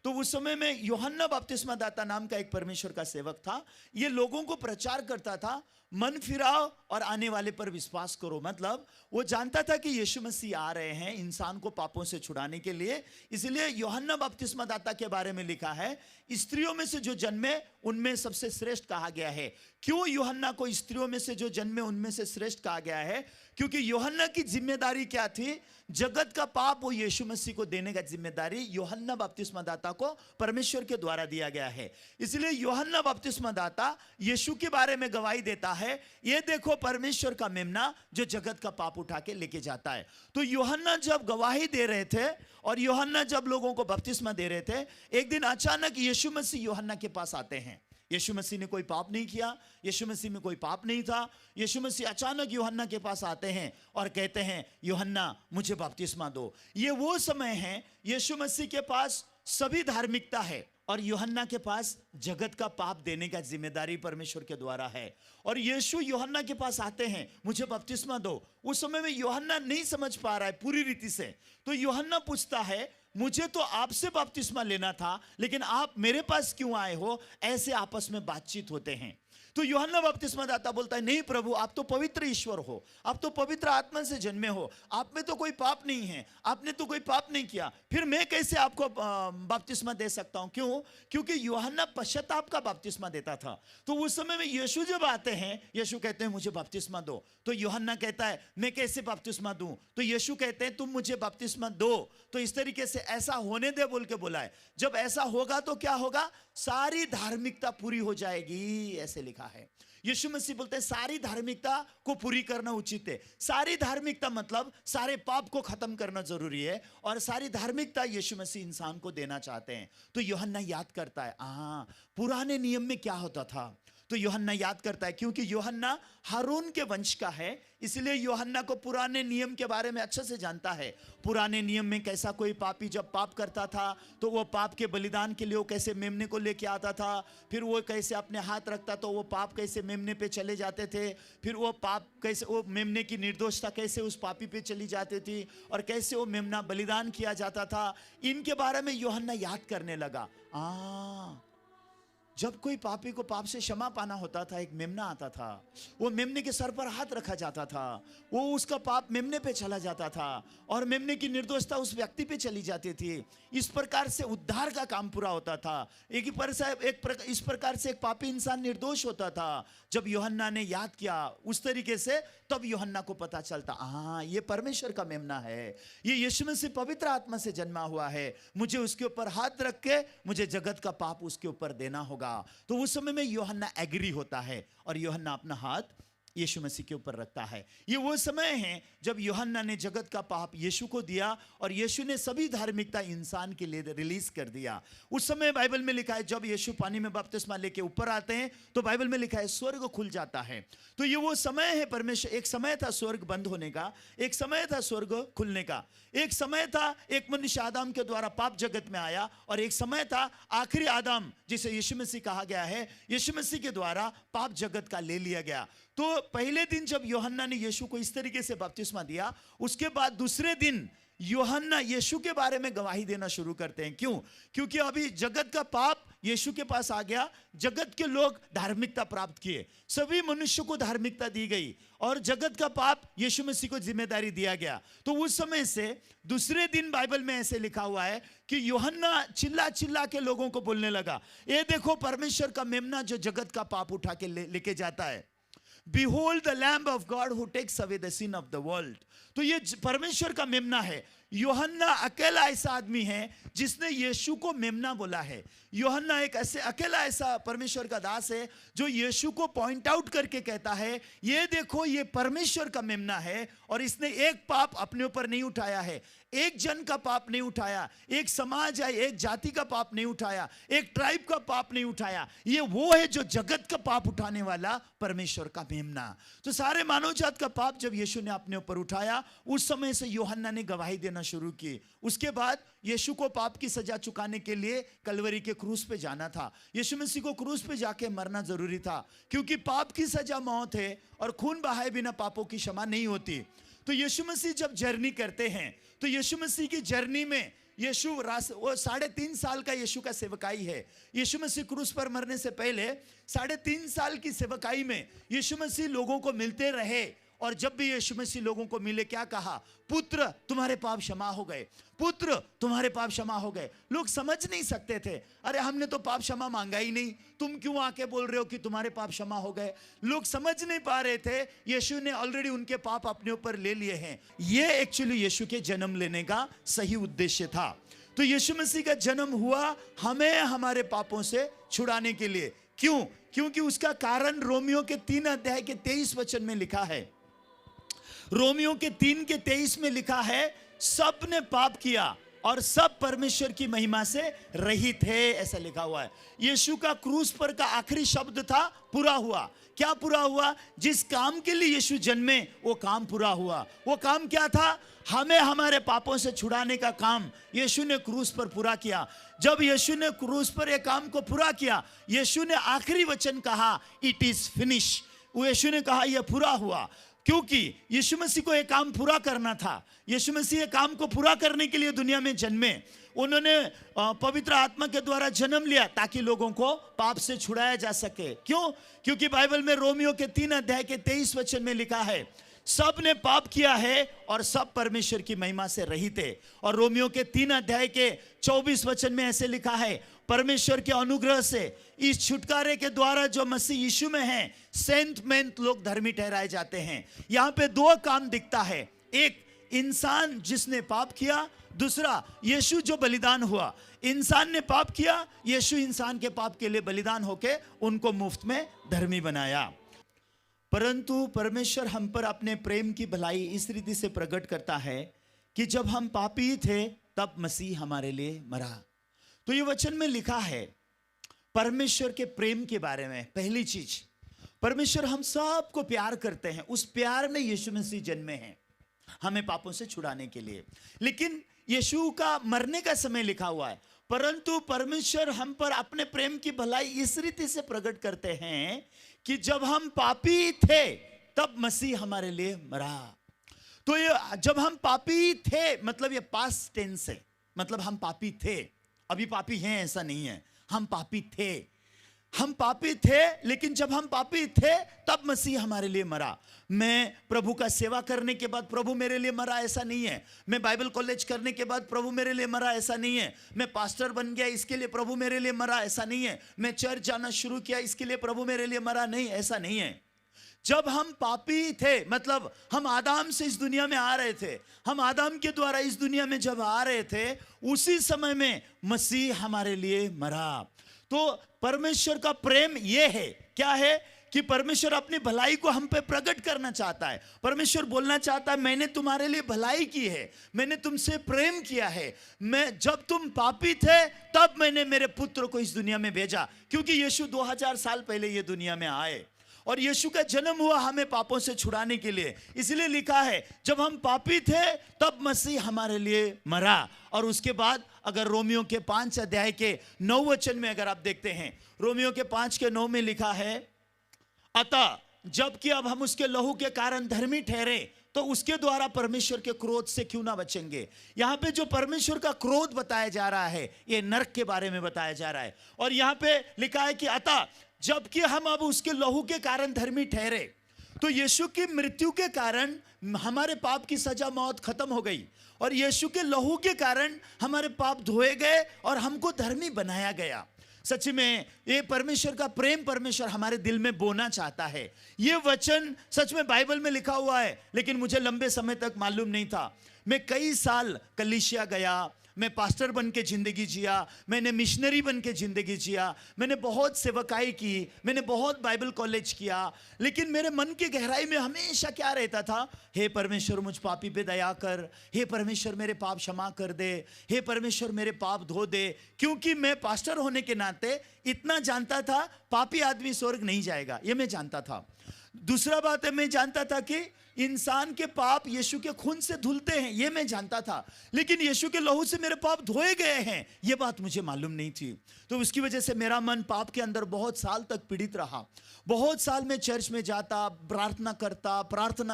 तो उस समय में यूहन्ना बपतिस्मा दाता नाम का एक परमेश्वर का सेवक था। ये लोगों को प्रचार करता था, मन फिराओ और आने वाले पर विश्वास करो। मतलब वो जानता था कि यीशु मसीह आ रहे हैं इंसान को पापों से छुड़ाने के लिए। इसलिए यूहन्ना बपतिस्मा दाता के बारे में लिखा है स्त्रियों में से जो जन्मे उनमें सबसे श्रेष्ठ कहा गया है। क्यों यूहन्ना को स्त्रियों में से जो जन्मे उनमें से श्रेष्ठ कहा गया है? क्योंकि यूहन्ना की जिम्मेदारी क्या थी? जगत का पाप वो यीशु मसीह को देने का जिम्मेदारी यूहन्ना बपतिस्मा दाता को परमेश्वर के द्वारा दिया गया है। इसलिए यूहन्ना बपतिस्मा दाता यीशु के बारे में गवाही देता है है, ये देखो परमेश्वर का मेमना जो जगत का पाप उठा के लेके जाता है। तो यूहन्ना जब गवाही दे रहे थे और यूहन्ना जब लोगों को बपतिस्मा दे रहे थे, एक दिन अचानक यीशु मसीह यूहन्ना के पास आते हैं। यीशु मसीह ने कोई पाप नहीं किया, यीशु मसीह में कोई पाप नहीं था। यीशु मसीह अचानक यूहन्ना के पास आते हैं और कहते हैं, यूहन्ना मुझे बपतिस्मा दो। ये वो समय है, यीशु मसीह के पास सभी धार्मिकता है और यूहन्ना के पास जगत का पाप देने का जिम्मेदारी परमेश्वर के द्वारा है। और यीशु यूहन्ना के पास आते हैं, मुझे बपतिस्मा दो। उस समय में यूहन्ना नहीं समझ पा रहा है पूरी रीति से। तो यूहन्ना पूछता है, मुझे तो आपसे बपतिस्मा लेना था, लेकिन आप मेरे पास क्यों आए हो? ऐसे आपस में बातचीत होते हैं। तो यूहन्ना बपतिस्मा दाता बोलता है, नहीं प्रभु, आप तो पवित्र ईश्वर हो, आप तो पवित्र आत्मा से जन्मे हो, आप में तो कोई पाप नहीं है, आपने तो कोई पाप नहीं किया, फिर मैं कैसे आपको बपतिस्मा दे सकता हूं? क्यों? क्योंकि यूहन्ना पश्चाताप का बपतिस्मा देता था। तो उस समय में यीशु जब आते हैं, यीशु कहते हैं मुझे बपतिस्मा दो। तो यूहन्ना कहता है, मैं कैसे बपतिस्मा दूं? तो यीशु कहते हैं, तुम मुझे बपतिस्मा दो। तो इस तरीके से ऐसा होने दे बोल के बोला है। जब ऐसा होगा तो क्या होगा? सारी धार्मिकता पूरी हो जाएगी, ऐसे लिखा है। यीशु मसीह बोलते हैं सारी धार्मिकता को पूरी करना उचित है। सारी धार्मिकता मतलब सारे पाप को खत्म करना जरूरी है, और सारी धार्मिकता यीशु मसीह इंसान को देना चाहते हैं। तो यूहन्ना याद करता है, पुराने नियम में क्या होता था। तो यूहन्ना याद करता है, क्योंकि यूहन्ना हारून के वंश का है, इसलिए यूहन्ना को पुराने नियम के बारे में अच्छे से जानता है। पुराने नियम में कैसा कोई पापी जब पाप करता था तो वो पाप के बलिदान के लिए वो कैसे मेमने को लेके आता था, फिर वो कैसे अपने हाथ रखता तो वो पाप कैसे मेमने पे चले जाते थे, फिर वो पाप कैसे, वो मेमने की निर्दोषता कैसे उस पापी पे चली जाती थी, और कैसे वो मेमना बलिदान किया जाता था। इनके बारे में यूहन्ना याद करने लगा। जब कोई पापी को पाप से क्षमा पाना होता था, एक मेमना आता था, वो मेमने के सर पर हाथ रखा जाता था, वो उसका पाप मेमने पे चला जाता था और मेमने की निर्दोषता उस व्यक्ति पे चली जाती थी। इस प्रकार से उद्धार का काम पूरा होता था। इस प्रकार से एक पापी इंसान निर्दोष होता था। जब यूहन्ना ने याद किया उस तरीके से, तब यूहन्ना को पता चलता, ये परमेश्वर का मेमना है, ये यीशु मसीह पवित्र आत्मा से जन्मा हुआ है, मुझे उसके ऊपर हाथ रख के मुझे जगत का पाप उसके ऊपर देना होगा। तो उस समय में यूहन्ना एग्री होता है और यूहन्ना अपना हाथ यीशु मसीह के ऊपर रखता है। ये वो समय है जब यूहन्ना ने जगत का पाप यीशु को दिया और यीशु ने सभी धार्मिकता इंसान के लिए रिलीज कर दिया। उस समय बाइबल में लिखा है, जब यीशु पानी में बपतिस्मा लेके ऊपर आते हैं तो बाइबल में लिखा है स्वर्ग खुल जाता है। तो ये वो समय है परमेश्वर, एक समय था स्वर्ग बंद होने का, एक समय था स्वर्ग खुलने का, एक समय था एक मनुष्य आदम के द्वारा पाप जगत में आया, और एक समय था आखिरी आदम जिसे यीशु मसीह कहा गया है, यीशु मसीह के द्वारा पाप जगत का ले लिया गया। तो पहले दिन जब यूहन्ना ने यीशु को इस तरीके से बपतिस्मा दिया, उसके बाद दूसरे दिन यूहन्ना यीशु के बारे में गवाही देना शुरू करते हैं। क्यों? क्योंकि अभी जगत का पाप यीशु के पास आ गया, जगत के लोग धार्मिकता प्राप्त किए, सभी मनुष्यों को धार्मिकता दी गई और जगत का पाप यीशु मसीह को जिम्मेदारी दिया गया। तो उस समय से दूसरे दिन बाइबल में ऐसे लिखा हुआ है कि यूहन्ना चिल्ला चिल्ला के लोगों को बोलने लगा, ये देखो परमेश्वर का मेमना जो जगत का पाप उठा के लेके जाता है। Behold the Lamb of God who takes away the sin of the world। तो ये परमेश्वर का मेमना है। यूहन्ना अकेला ऐसा आदमी है जिसने यीशु को मेमना बोला है। यूहन्ना एक अकेला ऐसा परमेश्वर का दास है जो यीशु को पॉइंट आउट करके कहता है, ये देखो ये परमेश्वर का मेमना है, और इसने एक पाप अपने ऊपर नहीं उठाया है, एक जन का पाप नहीं उठाया, एक समाज या एक जाति का पाप नहीं उठाया, एक ट्राइब का पाप नहीं उठाया। ये वो है जो जगत का पाप उठाने वाला परमेश्वर का मेमना। तो सारे मानव जात का पाप जब यीशु ने अपने ऊपर उठाया, उस समय से यूहन्ना ने गवाही देना शुरू की। उसके बाद यीशु को पाप की सजा चुकाने के लिए कलवरी के क्रूस पे जाना था। यीशु मसीह को क्रूस पे जाके मरना जरूरी था, क्योंकि पाप की सजा मौत है और खून बहाए बिना पापों की क्षमा नहीं होती। तो यीशु मसीह जब जर्नी करते हैं, तो यीशु मसीह की जर्नी में यीशु वो 3.5 साल का यीशु का सेवकाई है। यीशु मसीह क्रूस पर मरने से पहले 3.5 साल की सेवकाई में यीशु मसीह लोगों को मिलते रहे, और जब भी यीशु मसीह लोगों को मिले क्या कहा? पुत्र तुम्हारे पाप क्षमा हो गए, पुत्र तुम्हारे पाप क्षमा हो गए। लोग समझ नहीं सकते थे, अरे हमने तो पाप क्षमा मांगा ही नहीं, तुम क्यों आके बोल रहे हो कि तुम्हारे पाप क्षमा हो गए? लोग समझ नहीं पा रहे थे यीशु ने ऑलरेडी उनके पाप अपने ऊपर ले लिए हैं। ये एक्चुअली यीशु के जन्म लेने का सही उद्देश्य था। तो यीशु मसीह का जन्म हुआ हमें हमारे पापों से छुड़ाने के लिए। क्यों? क्योंकि उसका कारण रोमियो के 3 अध्याय के 23 वचन में लिखा है। रोमियो के 3 के 23 में लिखा है, सब ने पाप किया और सब परमेश्वर की महिमा से रहित है, ऐसा लिखा हुआ है। यीशु का क्रूस पर का आखिरी शब्द था, पूरा हुआ। क्या पूरा हुआ? जिस काम के लिए यीशु जन्मे वो काम पूरा हुआ। वो काम क्या था? हमें हमारे पापों से छुड़ाने का काम यीशु ने क्रूस पर पूरा किया। जब यीशु ने क्रूस पर एक काम को पूरा किया, यीशु ने आखिरी वचन कहा, इट इज फिनिश। यीशु ने कहा यह पूरा हुआ, क्योंकि यीशु मसीह को एक काम पूरा करना था। यीशु मसीह एक काम को पूरा करने के लिए दुनिया में जन्मे। उन्होंने पवित्र आत्मा के द्वारा जन्म लिया ताकि लोगों को पाप से छुड़ाया जा सके। क्यों? क्योंकि बाइबल में रोमियो के 3 अध्याय के 23 वचन में लिखा है, सब ने पाप किया है और सब परमेश्वर की महिमा से रहित है। और रोमियो के 3 अध्याय के 24 वचन में ऐसे लिखा है, परमेश्वर के अनुग्रह से इस छुटकारे के द्वारा जो मसीह यीशु में है, सेंत मेंत लोग धर्मी ठहराए जाते हैं। यहाँ पे 2 काम दिखता है, एक इंसान जिसने पाप किया, दूसरा यीशु जो बलिदान हुआ। इंसान ने पाप किया, यीशु इंसान के पाप के लिए बलिदान होके उनको मुफ्त में धर्मी बनाया। परंतु परमेश्वर हम पर अपने प्रेम की भलाई इस रीति से प्रकट करता है कि जब हम पापी थे तब मसीह हमारे लिए मरा। तो ये वचन में लिखा है परमेश्वर के प्रेम के बारे में। पहली चीज, परमेश्वर हम सबको प्यार करते हैं। उस प्यार में यीशु मसीह जन्मे हैं हमें पापों से छुड़ाने के लिए। लेकिन यीशु का मरने का समय लिखा हुआ है, परंतु परमेश्वर हम पर अपने प्रेम की भलाई इस रीति से प्रकट करते हैं कि जब हम पापी थे तब मसीह हमारे लिए मरा। तो ये जब हम पापी थे मतलब ये पास्ट टेंस है, मतलब हम पापी थे, अभी पापी हैं ऐसा नहीं है। हम पापी थे, हम पापी थे, लेकिन जब हम पापी थे तब मसीह हमारे लिए मरा। मैं प्रभु का सेवा करने के बाद प्रभु मेरे लिए मरा ऐसा नहीं है। मैं बाइबल कॉलेज करने के बाद प्रभु मेरे लिए मरा ऐसा नहीं है। मैं पास्टर बन गया इसके लिए प्रभु मेरे लिए मरा ऐसा नहीं है। मैं चर्च जाना शुरू किया इसके लिए प्रभु मेरे लिए मरा, नहीं, ऐसा नहीं है। जब हम पापी थे मतलब हम आदम से इस दुनिया में आ रहे थे, हम आदम के द्वारा इस दुनिया में जब आ रहे थे, उसी समय में मसीह हमारे लिए मरा। तो परमेश्वर का प्रेम यह है, क्या है कि परमेश्वर अपनी भलाई को हम पे प्रकट करना चाहता है। परमेश्वर बोलना चाहता है मैंने तुम्हारे लिए भलाई की है, मैंने तुमसे प्रेम किया है। मैं जब तुम पापी थे तब मैंने मेरे पुत्र को इस दुनिया में भेजा, क्योंकि यीशु 2000 साल पहले ये दुनिया में आए और यीशु का जन्म हुआ हमें पापों से छुड़ाने के लिए। इसलिए लिखा है जब हम पापी थे तब मसीह हमारे लिए मरा। और उसके बाद अगर रोमियो के 5 अध्याय के 9 वचन में अगर आप देखते हैं, रोमियो के 5 के 9 में लिखा है, अतः जबकि अब हम उसके लहू के कारण धर्मी ठहरे तो उसके द्वारा परमेश्वर के क्रोध से क्यों ना बचेंगे। यहां पे जो परमेश्वर का क्रोध बताया जा रहा है ये नरक के बारे में बताया जा रहा है। और यहां पे लिखा है कि अतः जबकि हम अब उसके लहू के कारण धर्मी ठहरे, तो यीशु की मृत्यु के कारण हमारे पाप की सजा मौत खत्म हो गई और यीशु के लहू के कारण हमारे पाप धोए गए और हमको धर्मी बनाया गया। सच में ये परमेश्वर का प्रेम परमेश्वर हमारे दिल में बोना चाहता है। ये वचन सच में बाइबल में लिखा हुआ है, लेकिन मुझे लंबे समय तक मालूम नहीं था। मैं कई साल कलीसिया गया, मैं पास्टर बन के जिंदगी जिया, मैंने मिशनरी बन के जिंदगी जिया, मैंने बहुत सेवकाई की, मैंने बहुत बाइबल कॉलेज किया, लेकिन मेरे मन की गहराई में हमेशा क्या रहता था, हे परमेश्वर मुझ पापी पे दया कर, हे परमेश्वर मेरे पाप क्षमा कर दे, हे परमेश्वर मेरे पाप धो दे। क्योंकि मैं पास्टर होने के नाते इतना जानता था पापी आदमी स्वर्ग नहीं जाएगा, ये मैं जानता था। दूसरा बात है मैं जानता था कि इंसान के पाप यीशु के खून से धुलते हैं, ये मैं जानता था, लेकिन यीशु के लहू से मेरे पाप धोए गए हैं ये बात मुझे मालूम नहीं थी। तो उसकी वजह से मेरा मन पाप के अंदर बहुत साल तक पीड़ित रहा। बहुत साल में चर्च में जाता, प्रार्थना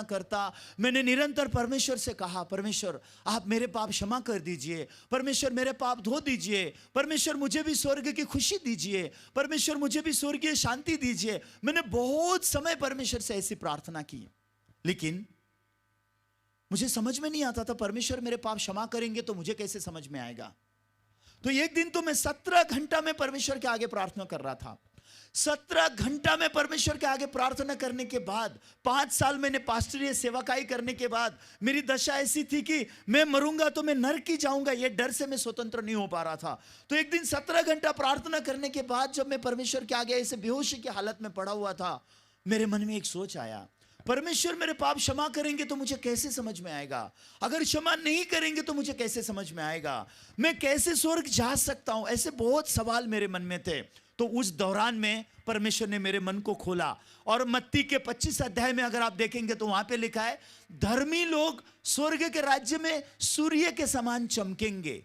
करता। मैंने निरंतर परमेश्वर से कहा, परमेश्वर आप मेरे पाप क्षमा कर दीजिए, परमेश्वर मेरे पाप धो दीजिए, परमेश्वर मुझे भी स्वर्ग की खुशी दीजिए, परमेश्वर मुझे भी स्वर्गीय शांति दीजिए। मैंने बहुत समय परमेश्वर से ऐसी प्रार्थना की, लेकिन मुझे समझ में नहीं आता था परमेश्वर मेरे पाप क्षमा करेंगे तो मुझे कैसे समझ में आएगा। तो एक दिन तो मैं 17 घंटा में परमेश्वर के आगे प्रार्थना कर रहा था। 17 घंटा में परमेश्वर के आगे प्रार्थना करने के बाद, 5 साल मैंने पास्टरीय सेवाकाई करने के बाद मेरी दशा ऐसी थी कि मैं मरूंगा तो मैं नरक ही जाऊंगा, ये डर से मैं स्वतंत्र नहीं हो पा रहा था। तो एक दिन 17 घंटा प्रार्थना करने के बाद जब मैं परमेश्वर के आगे ऐसे बेहोशी की हालत में पड़ा हुआ था, मेरे मन में एक सोच आया, परमेश्वर मेरे पाप क्षमा करेंगे तो मुझे कैसे समझ में आएगा, अगर क्षमा नहीं करेंगे तो मुझे कैसे समझ में आएगा, मैं कैसे स्वर्ग जा सकता हूं। ऐसे बहुत सवाल मेरे मन में थे। तो उस दौरान में परमेश्वर ने मेरे मन को खोला और मत्ती के 25 अध्याय में अगर आप देखेंगे तो वहां पे लिखा है, धर्मी लोग स्वर्ग के राज्य में सूर्य के समान चमकेंगे।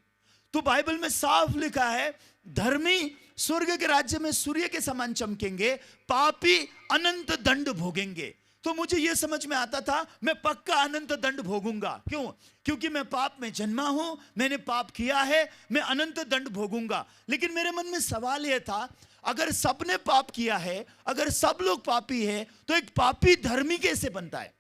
तो बाइबल में साफ लिखा है, धर्मी स्वर्ग के राज्य में सूर्य के समान चमकेंगे, पापी अनंत दंड भोगेंगे। तो मुझे यह समझ में आता था मैं पक्का अनंत दंड भोगूंगा। क्यों? क्योंकि मैं पाप में जन्मा हूं, मैंने पाप किया है, मैं अनंत दंड भोगूंगा। लेकिन मेरे मन में सवाल यह था, अगर सबने पाप किया है, अगर सब लोग पापी है, तो एक पापी धर्मी कैसे बनता है?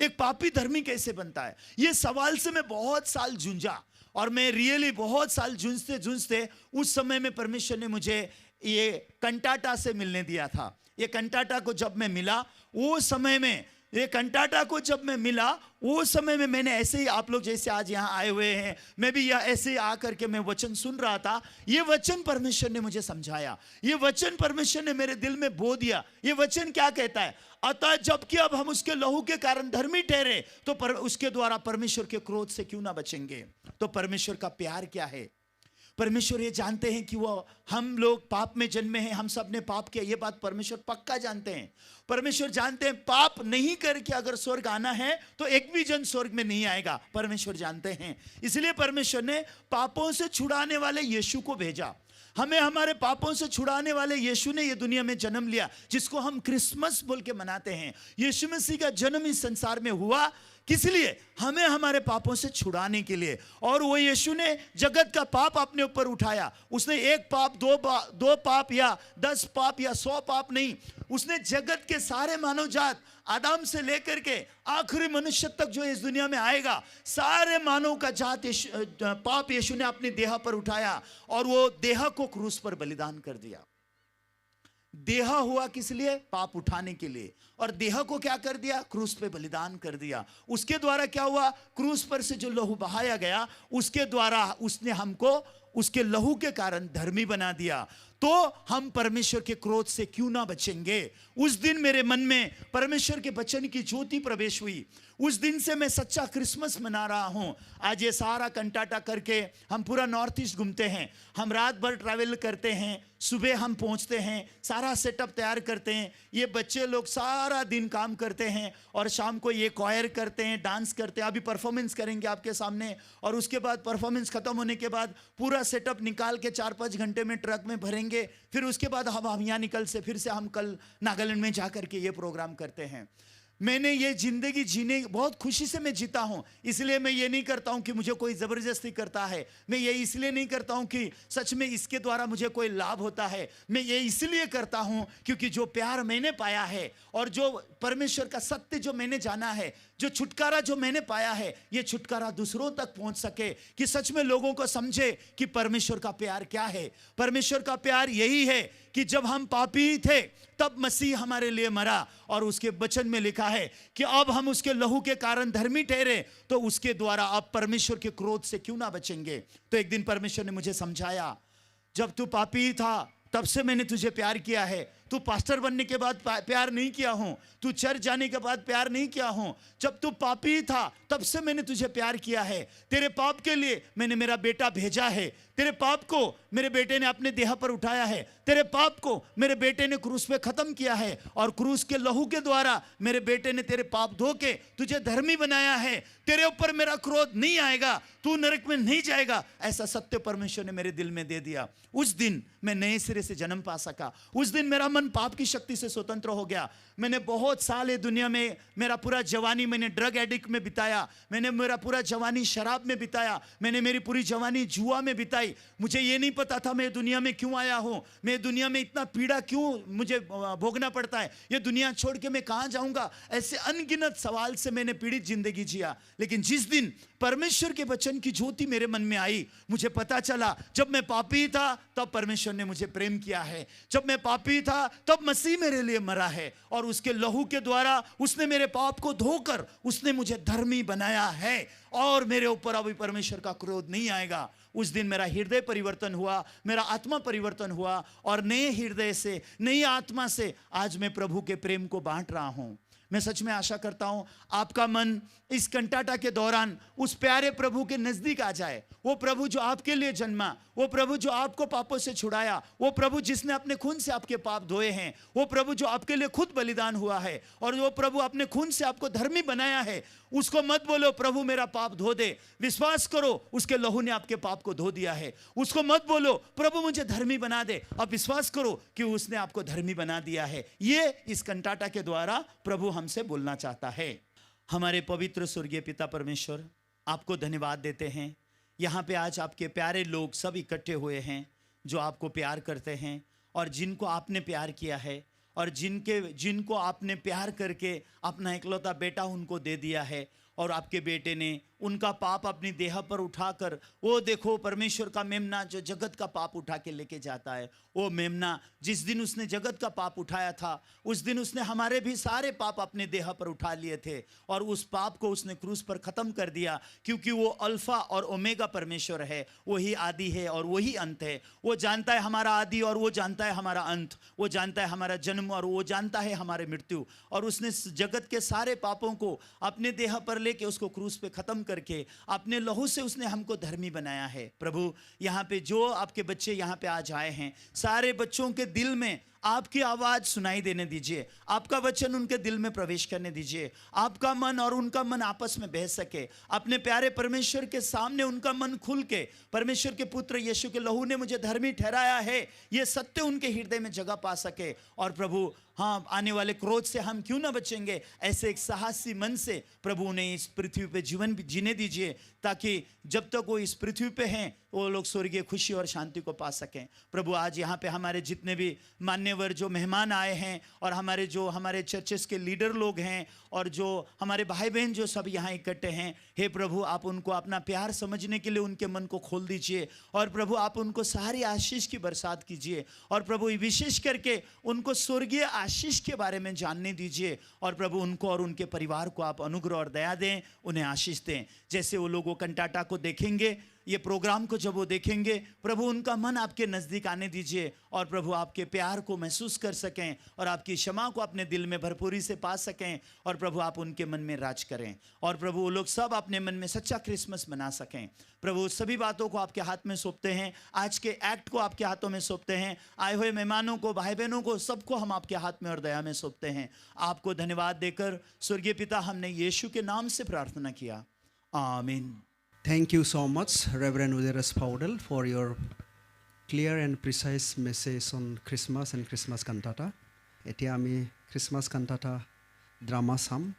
एक पापी धर्मी कैसे बनता है? यह सवाल से मैं बहुत साल जूझा और मैं रियली बहुत साल जूझते जूझते उस समय में परमेश्वर ने मुझे ये कंटाटा से मिलने दिया था। ये कंटाटा को जब मैं मिला, वो समय में ये कंटाटा को जब मैं मिला, वो समय में मैंने ऐसे ही, आप लोग जैसे आज यहाँ आए हुए हैं, मैं भी यहाँ ऐसे ही आकर के मैं वचन सुन रहा था। ये वचन परमेश्वर ने मुझे समझाया, ये वचन परमेश्वर ने मेरे दिल में बो दिया। ये वचन क्या कहता है? अतः जबकि अब हम उसके लहू के कारण धर्मी ठहरे, तो उसके द्वारा परमेश्वर के क्रोध से क्यों ना बचेंगे? तो परमेश्वर का प्यार क्या है? परमेश्वर ये जानते हैं कि वो हम लोग पाप में जन्मे हैं, हम सब ने पाप किया, ये बात परमेश्वर पक्का जानते हैं। परमेश्वर जानते हैं पाप नहीं करके अगर स्वर्ग आना है तो एक भी जन स्वर्ग में नहीं आएगा, परमेश्वर जानते हैं। इसलिए परमेश्वर ने पापों से छुड़ाने वाले यीशु को भेजा। हमें हमारे पापों से छुड़ाने वाले यीशु ने ये दुनिया में जन्म लिया, जिसको हम क्रिसमस बोल के मनाते हैं। यीशु मसीह का जन्म इस संसार में हुआ किस लिए? हमें हमारे पापों से छुड़ाने के लिए। और वो यीशु ने जगत का पाप अपने ऊपर उठाया। उसने एक पाप, दो पाप या 10 पाप या 100 पाप नहीं, उसने जगत के सारे मानव जात, आदम से लेकर के आखिरी मनुष्य तक जो इस दुनिया में आएगा, सारे मानव का जात पाप यीशु ने अपनी देह पर उठाया और वो देह को क्रूस पर बलिदान कर दिया। देह हुआ किस लिए? पाप उठाने के लिए। और देह को क्या कर दिया? क्रूस पे बलिदान कर दिया। उसके द्वारा क्या हुआ? क्रूस पर से जो लहू बहाया गया, उसके द्वारा उसने हमको उसके लहू के कारण धर्मी बना दिया। तो हम परमेश्वर के क्रोध से क्यों ना बचेंगे? उस दिन मेरे मन में परमेश्वर के वचन की ज्योति प्रवेश हुई। उस दिन से मैं सच्चा क्रिसमस मना रहा हूं। आज ये सारा कंटाटा करके हम पूरा नॉर्थ ईस्ट घूमते हैं, हम रात भर ट्रैवल करते हैं, सुबह हम पहुंचते हैं, सारा सेटअप तैयार करते हैं, ये बच्चे लोग सारा दिन काम करते हैं और शाम को ये क्वायर करते हैं, डांस करते हैं। अभी परफॉर्मेंस करेंगे आपके सामने और उसके बाद परफॉर्मेंस खत्म होने के बाद पूरा सेटअप निकाल के 4-5 घंटे में ट्रक में भरेंगे। फिर उसके बाद हम यहाँ निकल से फिर से हम कल नागालैंड में जाकर के ये प्रोग्राम करते हैं। मैंने ये जिंदगी जीने बहुत खुशी से मैं जीता हूं। इसलिए मैं ये नहीं करता हूं कि मुझे कोई जबरदस्ती करता है। मैं ये इसलिए नहीं करता हूं कि सच में इसके द्वारा मुझे कोई लाभ होता है। मैं ये इसलिए करता हूं क्योंकि जो प्यार मैंने पाया है और जो परमेश्वर का सत्य जो मैंने जाना है, जो छुटकारा जो मैंने पाया है, ये छुटकारा दूसरों तक पहुंच सके, कि सच में लोगों को समझे कि परमेश्वर का प्यार क्या है। परमेश्वर का प्यार यही है कि जब हम पापी थे तब मसीह हमारे लिए मरा और उसके वचन में लिखा है कि अब हम उसके लहू के कारण धर्मी ठहरे, तो उसके द्वारा अब परमेश्वर के क्रोध से क्यों ना बचेंगे। तो एक दिन परमेश्वर ने मुझे समझाया, जब तू पापी था तब से मैंने तुझे प्यार किया है। तू पास्टर बनने के बाद प्यार नहीं किया हूं, तू चर्च जाने के बाद प्यार नहीं किया हूं। जब तू पापी था तब से मैंने तुझे प्यार किया है। तेरे पाप के लिए मैंने मेरा बेटा भेजा है। तेरे पाप को मेरे बेटे ने अपने देह पर उठाया है। तेरे पाप को मेरे बेटे ने क्रूस पे खत्म किया है और क्रूस के लहू के द्वारा मेरे बेटे ने तेरे पाप धो के तुझे धर्मी बनाया है। तेरे ऊपर मेरा क्रोध नहीं आएगा, तू नरक में नहीं जाएगा, ऐसा सत्य परमेश्वर ने मेरे दिल में दे दिया। उस दिन मैं नए सिरे से जन्म पा सका। उस दिन मेरा मन पाप की शक्ति से स्वतंत्र हो गया। मैंने बहुत साल दुनिया में, मेरा पूरा जवानी मैंने ड्रग एडिक्ट में बिताया, मैंने मेरा पूरा जवानी शराब में बिताया, मैंने मेरी पूरी जवानी जुआ में बिताई। आई, मुझे ये नहीं पता था मैं दुनिया में क्यों आया हूँ, मैं दुनिया में इतना पीड़ा क्यों मुझे भोगना पड़ता है, ये दुनिया छोड़ के मैं कहाँ जाऊँगा, ऐसे अनगिनत सवाल से मैंने पीड़ित जिंदगी जिया। लेकिन जिस दिन परमेश्वर के वचन की ज्योति मेरे मन में आई, मुझे पता चला जब मैं पापी था तब परमेश्वर ने मुझे प्रेम किया है, जब मैं पापी था तब मसीह मेरे लिए मरा है, और उसके लहू के द्वारा उसने मेरे पाप को धोकर उसने मुझे धर्मी बनाया है, और मेरे ऊपर अभी परमेश्वर का क्रोध नहीं आएगा। उस दिन मेरा हृदय परिवर्तन हुआ, मेरा आत्मा परिवर्तन हुआ, और नए हृदय से, नई आत्मा से आज मैं प्रभु के प्रेम को बांट रहा हूं। मैं सच में आशा करता हूं आपका मन इस कंटाटा के दौरान उस प्यारे प्रभु के नजदीक आ जाए। वो प्रभु जो आपके लिए जन्मा, वो प्रभु जो आपको पापों से छुड़ाया, वो प्रभु जिसने अपने खून से आपके पाप धोए हैं, वो प्रभु जो आपके लिए खुद बलिदान हुआ है, और वो प्रभु अपने खून से आपको धर्मी बनाया है। उसको मत बोलो प्रभु मेरा पाप धो दे, विश्वास करो उसके लहू ने आपके पाप को धो दिया है। उसको मत बोलो प्रभु मुझे धर्मी बना दे, अब विश्वास करो कि उसने आपको धर्मी बना दिया है। ये इस कंटाटा के द्वारा प्रभु हमसे बोलना चाहता है। हमारे पवित्र स्वर्गीय पिता परमेश्वर, आपको धन्यवाद देते हैं। यहाँ पे आज आपके प्यारे लोग सब इकट्ठे हुए हैं जो आपको प्यार करते हैं, और जिनको आपने प्यार किया है, और जिनको आपने प्यार करके अपना इकलौता बेटा उनको दे दिया है, और आपके बेटे ने उनका पाप अपनी देह पर उठाकर, वो देखो परमेश्वर का मेमना जो जगत का पाप उठा के लेके जाता है, वो मेमना जिस दिन उसने जगत का पाप उठाया था उस दिन उसने हमारे भी सारे पाप अपने देह पर उठा लिए थे, और उस पाप को उसने क्रूस पर खत्म कर दिया, क्योंकि वो अल्फा और ओमेगा परमेश्वर है, वही आदि है और वही अंत है। वो जानता है हमारा आदि और वो जानता है हमारा अंत, वो जानता है हमारा जन्म और वो जानता है हमारे मृत्यु, और उसने जगत के सारे पापों को अपने देह पर लेके उसको क्रूस पे खत्म करके अपने लहू से उसने हमको धर्मी बनाया है। प्रभु यहाँ पे जो आपके बच्चे यहाँ पे आज आए हैं, सारे बच्चों के दिल में आपकी आवाज सुनाई देने दीजिए, आपका वचन उनके दिल में प्रवेश करने दीजिए, आपका मन और उनका मन आपस में बह सके, अपने प्यारे परमेश्वर के सामने उनका मन खुल के परमेश्वर के पुत्र यीशु के लहू ने मुझे धर्मी ठहराया है, ये सत्य उनके हृदय में जगह पा सके। और प्रभु हाँ, आने वाले क्रोध से हम क्यों ना बचेंगे, ऐसे एक साहसी मन से प्रभु उन्हें इस पृथ्वी पे जीवन जीने दीजिए, ताकि जब तक वो इस पृथ्वी पे हैं वो लोग स्वर्गीय खुशी और शांति को पा सकें। प्रभु आज यहाँ पे हमारे जितने भी मान्यवर जो मेहमान आए हैं, और हमारे चर्चेस के लीडर लोग हैं, और जो हमारे भाई बहन जो सब यहाँ इकट्ठे हैं, हे प्रभु आप उनको अपना प्यार समझने के लिए उनके मन को खोल दीजिए, और प्रभु आप उनको सारी आशीष की बरसात कीजिए, और प्रभु विशेष करके उनको स्वर्गीय आशीष के बारे में जानने दीजिए, और प्रभु उनको और उनके परिवार को आप अनुग्रह और दया दें, उन्हें आशीष दें। जैसे वो लोग वो कंटाटा को देखेंगे, ये प्रोग्राम को जब वो देखेंगे, प्रभु उनका मन आपके नज़दीक आने दीजिए, और प्रभु आपके प्यार को महसूस कर सकें, और आपकी क्षमा को अपने दिल में भरपूरी से पा सकें, और प्रभु आप उनके मन में राज करें, और प्रभु वो लोग सब अपने मन में सच्चा क्रिसमस मना सकें। प्रभु सभी बातों को आपके हाथ में सौंपते हैं, आज के एक्ट को आपके हाथों में सौंपते हैं, आए हुए मेहमानों को, भाई बहनों को, सबको हम आपके हाथ में और दया में सौंपते हैं। आपको धन्यवाद देकर स्वर्गीय पिता हमने यीशु के नाम से प्रार्थना किया, आमीन।
Thank you so much, Reverend Uderas Paudel, for your clear and precise message on Christmas and Christmas cantata. এতিয়া আমি Christmas cantata drama চাম।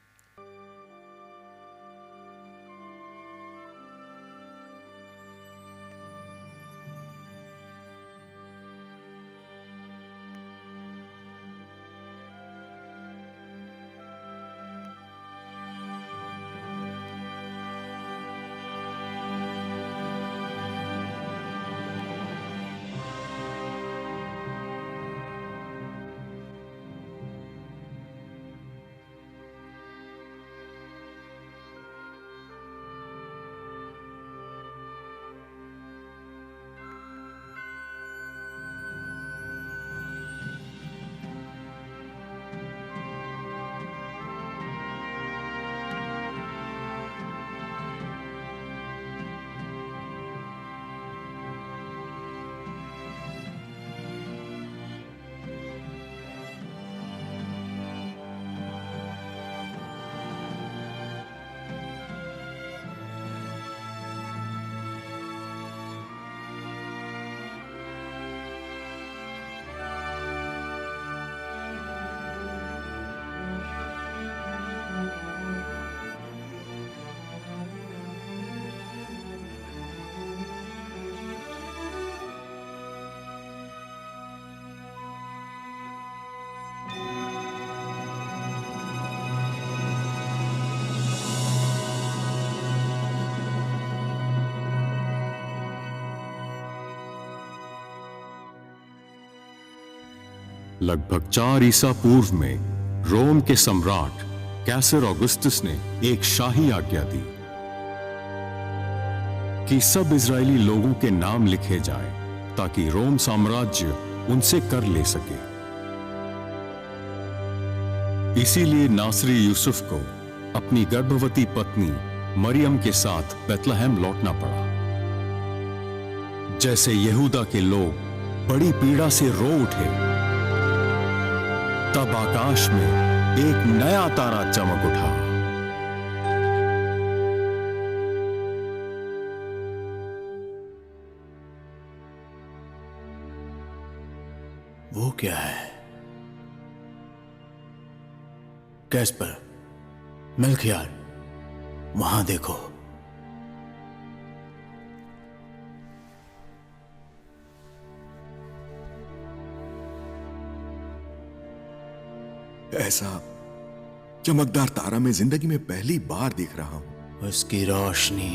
लगभग 4 ईसा पूर्व में रोम के सम्राट कैसर ऑगस्टस ने एक शाही आज्ञा दी कि सब इजरायली लोगों के नाम लिखे जाएं ताकि रोम साम्राज्य उनसे कर ले सके। इसीलिए नासरी यूसुफ को अपनी गर्भवती पत्नी मरियम के साथ बेथलेहम लौटना पड़ा। जैसे यहूदा के लोग बड़ी पीड़ा से रो उठे, तब आकाश में एक नया तारा चमक उठा।
वो क्या है? कैस्पर, मिल्कियार, वहां देखो।
ऐसा चमकदार तारा मैं जिंदगी में पहली बार देख रहा हूं।
उसकी रोशनी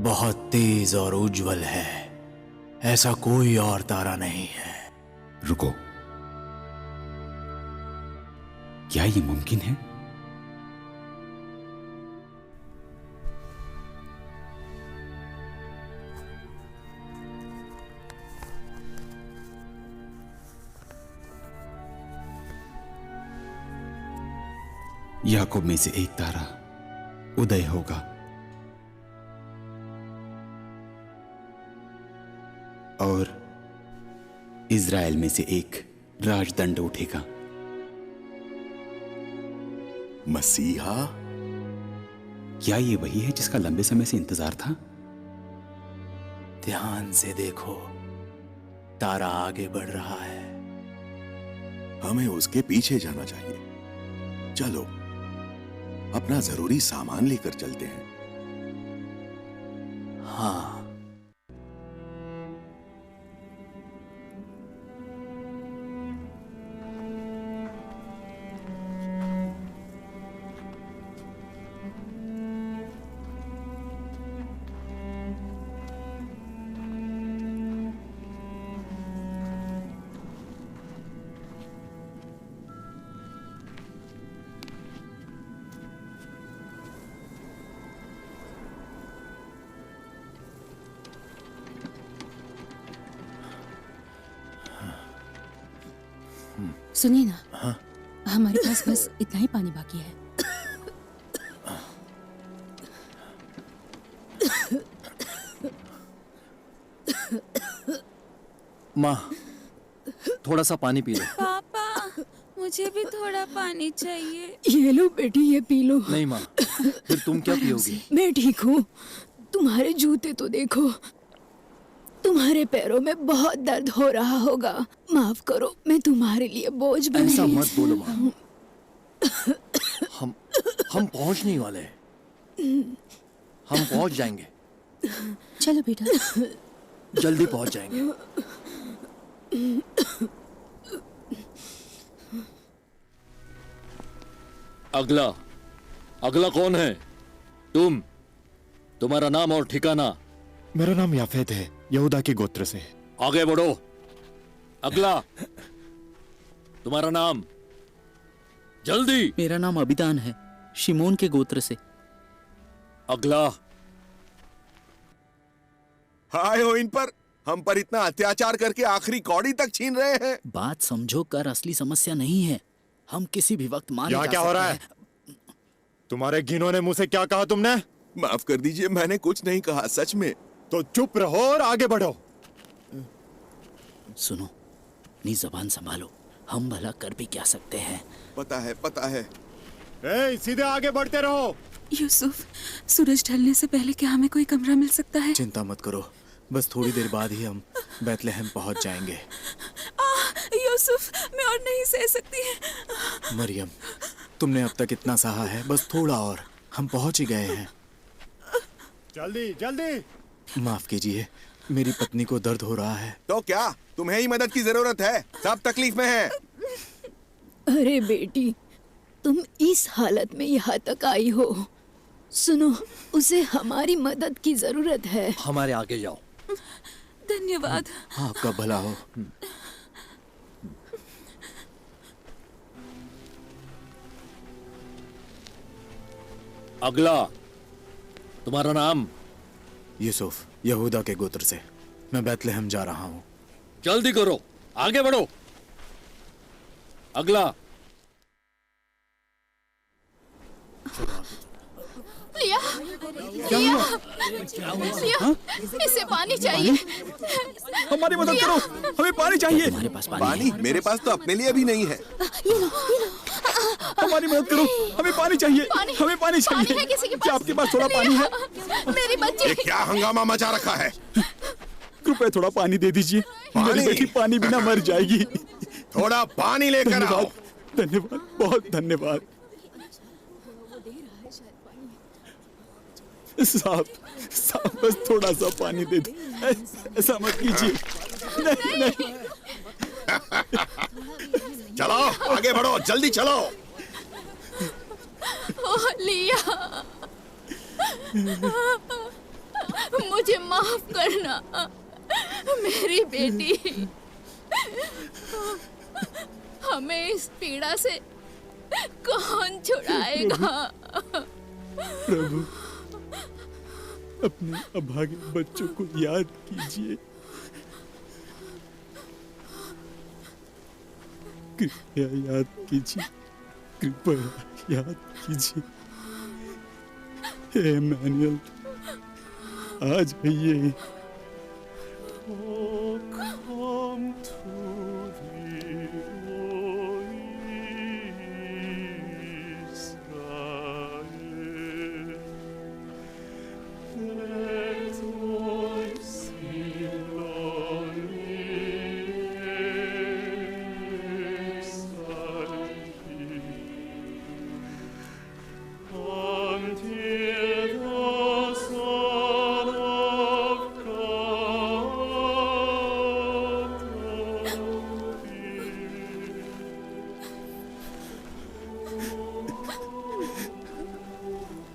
बहुत तेज और उज्जवल है, ऐसा कोई और तारा नहीं है।
रुको, क्या ये मुमकिन है? याकूब में से एक तारा उदय होगा और इज़राइल में से एक राजदंड उठेगा।
मसीहा?
क्या ये वही है जिसका लंबे समय से इंतजार था?
ध्यान से देखो, तारा आगे बढ़ रहा है।
हमें उसके पीछे जाना चाहिए। चलो, अपना जरूरी सामान लेकर चलते हैं।
हाँ,
सुनिए ना, हमारे पास बस इतना ही पानी बाकी है।
माँ, थोड़ा सा पानी पी लो।
पापा, मुझे भी थोड़ा पानी चाहिए।
ये लो बेटी, ये पी लो।
नहीं माँ, फिर तुम क्या पियोगी?
मैं ठीक हूँ। तुम्हारे जूते तो देखो, तुम्हारे पैरों में बहुत दर्द हो रहा होगा। माफ करो, मैं तुम्हारे लिए बोझ बनी।
ऐसा मत बोलो माँ। हम पहुँचने वाले हैं। हम पहुँच जाएंगे।
चलो बेटा,
जल्दी पहुँच जाएंगे।
अगला कौन है? तुम्हारा नाम और ठिकाना?
मेरा नाम याफेत है, यहूदा के गोत्र से।
आगे बढ़ो। अगला, तुम्हारा नाम? जल्दी।
मेरा नाम अबिदान है, शिमोन के गोत्र से।
अगला।
हाय हो इन पर, हम पर इतना अत्याचार करके आखिरी कौड़ी तक छीन रहे हैं।
बात समझो कर, असली समस्या नहीं है। हम किसी भी वक्त मारे जा
क्या हो रहा है? तुम्हारे घिनौने मुंह से क्या कहा तुमने?
माफ कर दीजिए, मैंने कुछ नहीं कहा, सच में।
तो चुप रहो और आगे बढ़ो।
सुनो, अपनी जबान संभालो। हम भला कर भी क्या सकते हैं?
पता है।
सीधे आगे बढ़ते रहो।
यूसुफ, सूरज ढलने से पहले क्या हमें कोई कमरा मिल सकता है?
चिंता मत करो, बस थोड़ी देर बाद ही हम बेथलेहम पहुंच जाएंगे।
यूसुफ, मैं और नहीं सह सकती।
मरियम, तुमने अब तक इतना सहा है, बस थोड़ा और, हम पहुंच ही गए हैं।
जल्दी।
माफ कीजिए, मेरी पत्नी को दर्द हो रहा है।
तो क्या तुम्हें ही मदद की जरूरत है? सब तकलीफ में है।
अरे बेटी, तुम इस हालत में यहाँ तक आई हो। सुनो, उसे हमारी मदद की जरूरत है।
हमारे आगे जाओ।
धन्यवाद।
आपका भला हो।
अगला, तुम्हारा नाम?
यूसुफ, यहूदा के गोत्र से। मैं बैतलहम जा रहा हूँ।
जल्दी करो, आगे बढ़ो। अगला।
लिया, लिया, लिया, इसे पानी चाहिए।
हमारी मदद करो, हमें पानी चाहिए।
तुम्हारे पास
पानी? मेरे पास तो अपने लिए भी नहीं है।
हमारी मदद करो, हमें पानी चाहिए। हमें पानी चाहिए।
पानी है किसी के पास?
क्या आपके पास थोड़ा पानी है?
मेरी बच्ची।
ये क्या हंगामा मचा रखा है?
कृपया थोड़ा पानी दे दीजिए। मेरी बेटी पानी बिना मर जाएगी।
थोड़ा पानी लेकर आओ।
धन्यवाद, बहुत धन्यवाद। साहब, साहब बस थोड़ा सा पानी दे दो। ऐसा मत कीजिए। नहीं, नहीं।
चलो आगे बढ़ो, जल्दी चलो।
ओह लिया, मुझे माफ करना मेरी बेटी। हमें इस पीड़ा से कौन छुड़ाएगा?
प्रभु, अपने अभागे बच्चों को याद कीजिए। कृपया याद कीजिए, कृपया याद कीजिए। हे मैनुअल, आ जाइए।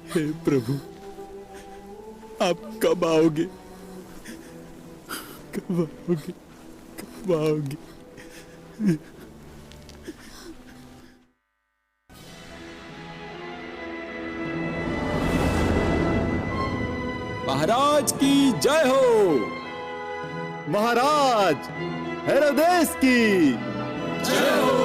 हे प्रभु, आप कब आओगे? कब आओगे? कब आओगे?
महाराज की जय हो। महाराज हेरोदेस की जय हो।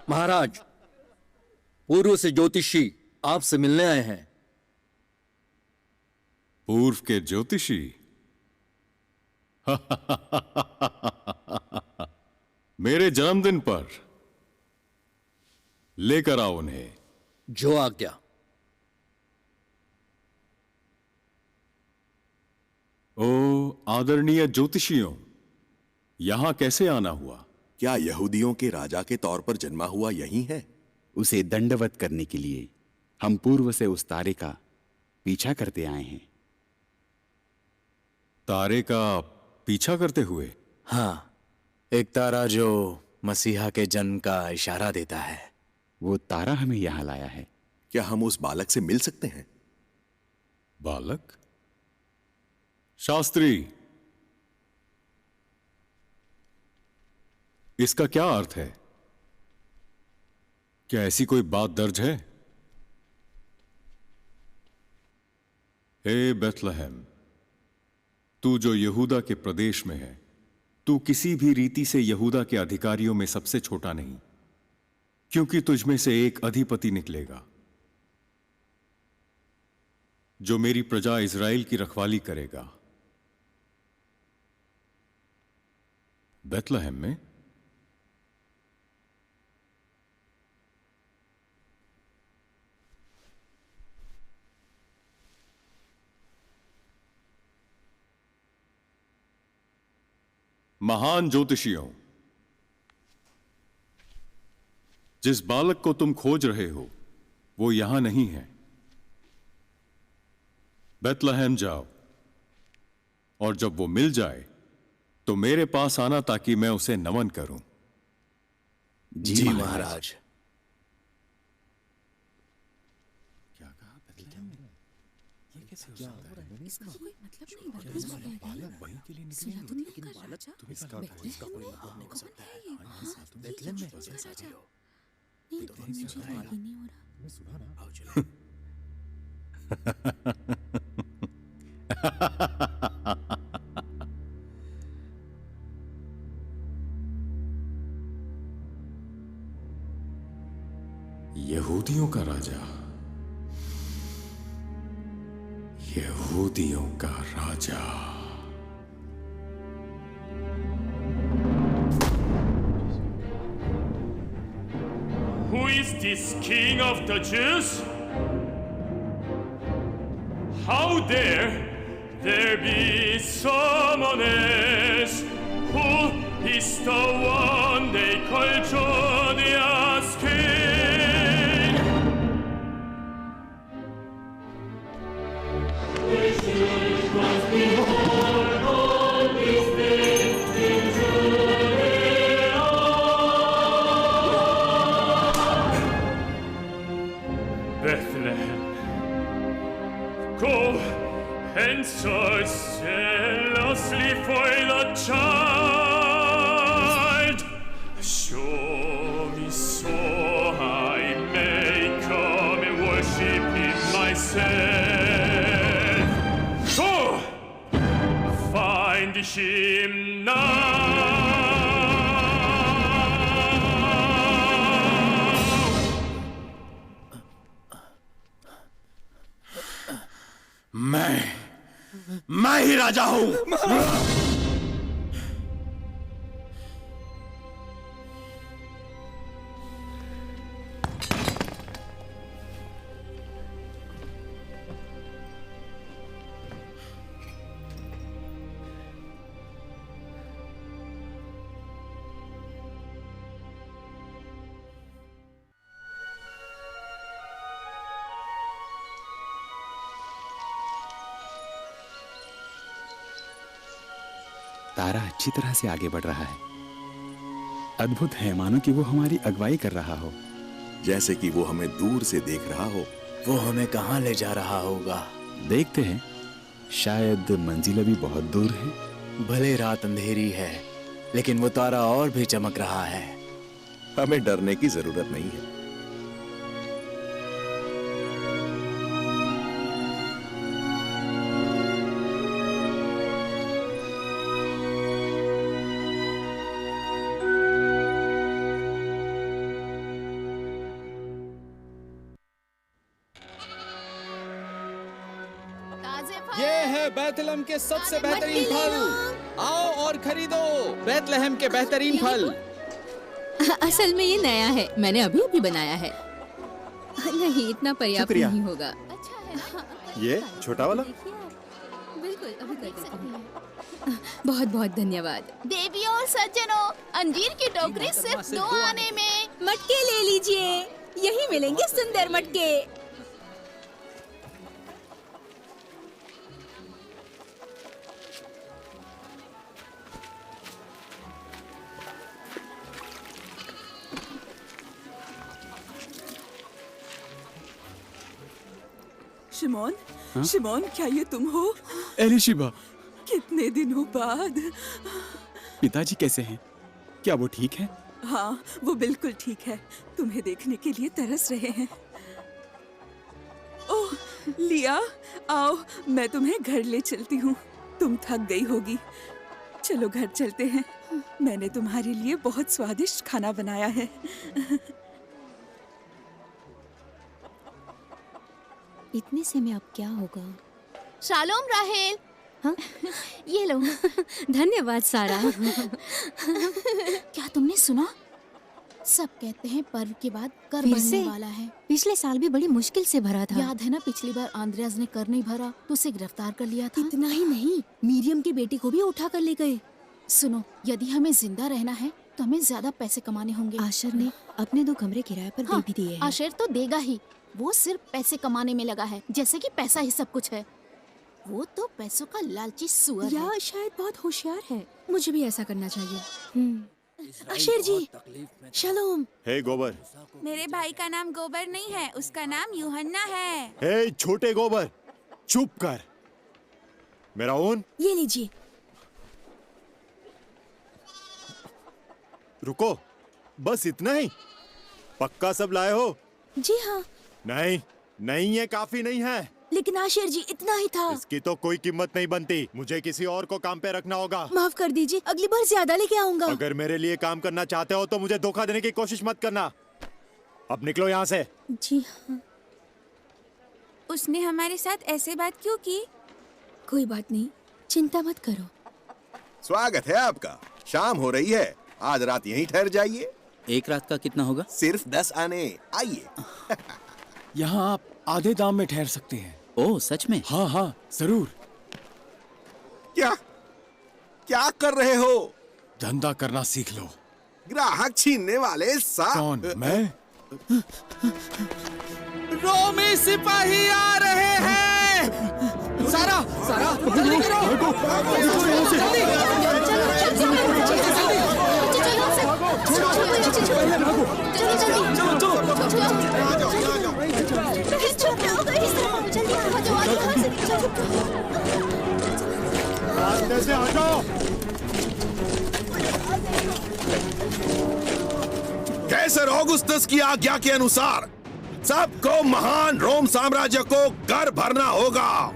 महाराज, पूर्व से ज्योतिषी आपसे मिलने आए हैं।
पूर्व के ज्योतिषी? मेरे जन्मदिन पर लेकर आओ उन्हें।
जो आज्ञा।
ओ आदरणीय ज्योतिषियों, यहां कैसे आना हुआ?
क्या यहूदियों के राजा के तौर पर जन्मा हुआ यही है?
उसे दंडवत करने के लिए हम पूर्व से उस तारे का पीछा करते आए हैं।
तारे का पीछा करते हुए?
हाँ, एक तारा जो मसीहा के जन्म का इशारा देता है।
वो तारा हमें यहां लाया है।
क्या हम उस बालक से मिल सकते हैं?
बालक? शास्त्री, इसका क्या अर्थ है? क्या ऐसी कोई बात दर्ज है? हे बेथलेहम, तू जो यहूदा के प्रदेश में है, तू किसी भी रीति से यहूदा के अधिकारियों में सबसे छोटा नहीं, क्योंकि तुझमें से एक अधिपति निकलेगा जो मेरी प्रजा इज़राइल की रखवाली करेगा। बेथलेहम में? महान ज्योतिषियों, जिस बालक को तुम खोज रहे हो वो यहां नहीं है। बेथलेहम जाओ और जब वो मिल जाए तो मेरे पास आना ताकि मैं उसे नमन करूं।
जी महाराज।
क्या कहा? बेथलेहम में? ये कैसे हो सकता है?
इसका कोई मतलब नहीं।
बालक वहीं के लिए निकले,
लेकिन बालक
इसका कोई मतलब नहीं हो सकता है।
बेथलेहम में जैसा भी हो।
नहीं तो मुझे यकीन नहीं हो रहा।
मैं सुना ना। आओ चलो। यहूदियों का राजा, यहूदियों का राजा।
Who is this king of the Jews? How dare there be someone else? Who is the one they call Judah's king? This was before all these things in Judea. Bethlehem, go and search zealously for the child. Show me so I may come and worship him myself. Go, find him now.
मैं ही राजा हूं।
तारा अच्छी तरह से आगे बढ़ रहा है। अद्भुत है, मानो कि वो हमारी अगुवाई कर रहा हो।
जैसे कि वो हमें दूर से देख रहा हो।
वो हमें कहां ले जा रहा होगा?
देखते हैं, शायद मंजिल अभी बहुत दूर है।
भले रात अंधेरी है, लेकिन वो तारा और भी चमक रहा है।
हमें डरने की जरूरत नहीं है।
ये है बेथलेहम के सबसे बेहतरीन फल। आओ और खरीदो बेथलेहम के बेहतरीन फल।
असल में ये नया है, मैंने अभी अभी बनाया है। नहीं, इतना पर्याप्त नहीं होगा।
ये छोटा वाला?
बिल्कुल, अभी कर देती हूँ। बहुत बहुत धन्यवाद।
देवियों और सज्जनों, अंजीर की टोकरी सिर्फ 2 आने में।
मटके ले लीजिए, यही मिलेंगे सुंदर मटके।
शिमोन,
हाँ?
शिमोन, क्या ये तुम हो?
एलिशिबा,
कितने दिनों बाद।
पिताजी कैसे हैं? क्या वो ठीक है?
हाँ, वो बिल्कुल ठीक है। तुम्हें देखने के लिए तरस रहे हैं। ओह, लिया, आओ, मैं तुम्हें घर ले चलती हूँ। तुम थक गई होगी। चलो घर चलते हैं। मैंने तुम्हारे लिए बहुत स्वादिष्ट खाना बनाया है।
इतने से में अब क्या होगा? शालोम राहेल। हाँ? ये लो। धन्यवाद सारा।
क्या तुमने सुना? सब कहते हैं पर्व के बाद कर
फिर
भरने
से?
वाला है।
पिछले साल भी बड़ी मुश्किल से भरा था।
याद है ना, पिछली बार आंद्रेयाज ने कर नहीं भरा तो उसे गिरफ्तार कर लिया था।
इतना ही नहीं, मीरियम की बेटी को भी उठा कर ले गए।
सुनो, यदि हमें जिंदा रहना है तो हमें ज्यादा पैसे कमाने होंगे।
आशर ने अपने 2 कमरे किराए पर
हाँ,
दे भी दिए हैं।
आशर तो देगा ही। वो सिर्फ पैसे कमाने में लगा है, जैसे कि पैसा ही सब कुछ है। वो तो पैसों का लालची सुअर
या
है।
शायद बहुत होशियार है। मुझे भी ऐसा करना चाहिए। आशिर जी, शलोम।
हे गोबर,
मेरे भाई का नाम गोबर नहीं है, उसका नाम यूहन्ना है।
हे छोटे गोबर, चुप कर। मेरा ऊन
ये लीजिए।
रुको, बस इतना ही? पक्का सब लाए हो?
जी हाँ।
नहीं, नहीं, ये काफी नहीं है।
लेकिन आशिर जी, इतना ही था।
इसकी तो कोई कीमत नहीं बनती। मुझे किसी और को काम पे रखना होगा।
माफ कर दीजिए, अगली बार ज्यादा लेके आऊंगा।
अगर मेरे लिए काम करना चाहते हो तो मुझे धोखा देने की कोशिश मत करना। अब निकलो यहाँ से।
जी हाँ।
उसने हमारे साथ ऐसे बात क्यों की?
कोई बात नहीं, चिंता मत करो।
स्वागत है आपका। शाम हो रही है, आज रात यहीं ठहर जाइए।
एक रात का कितना होगा?
सिर्फ 10 आने। आइए।
यहाँ आप आधे दाम में ठहर सकते हैं।
ओह, सच में?
हाँ हाँ, जरूर।
क्या क्या कर रहे हो?
धंधा करना सीख लो।
ग्राहक छीनने वाले
कौन? मैं?
रोमी सिपाही आ रहे हैं। सारा, सारा, जल्दी करो।
रास्ते से हटो।
कैसर ऑगुस्तस की आज्ञा के अनुसार सबको महान रोम साम्राज्य को कर भरना होगा।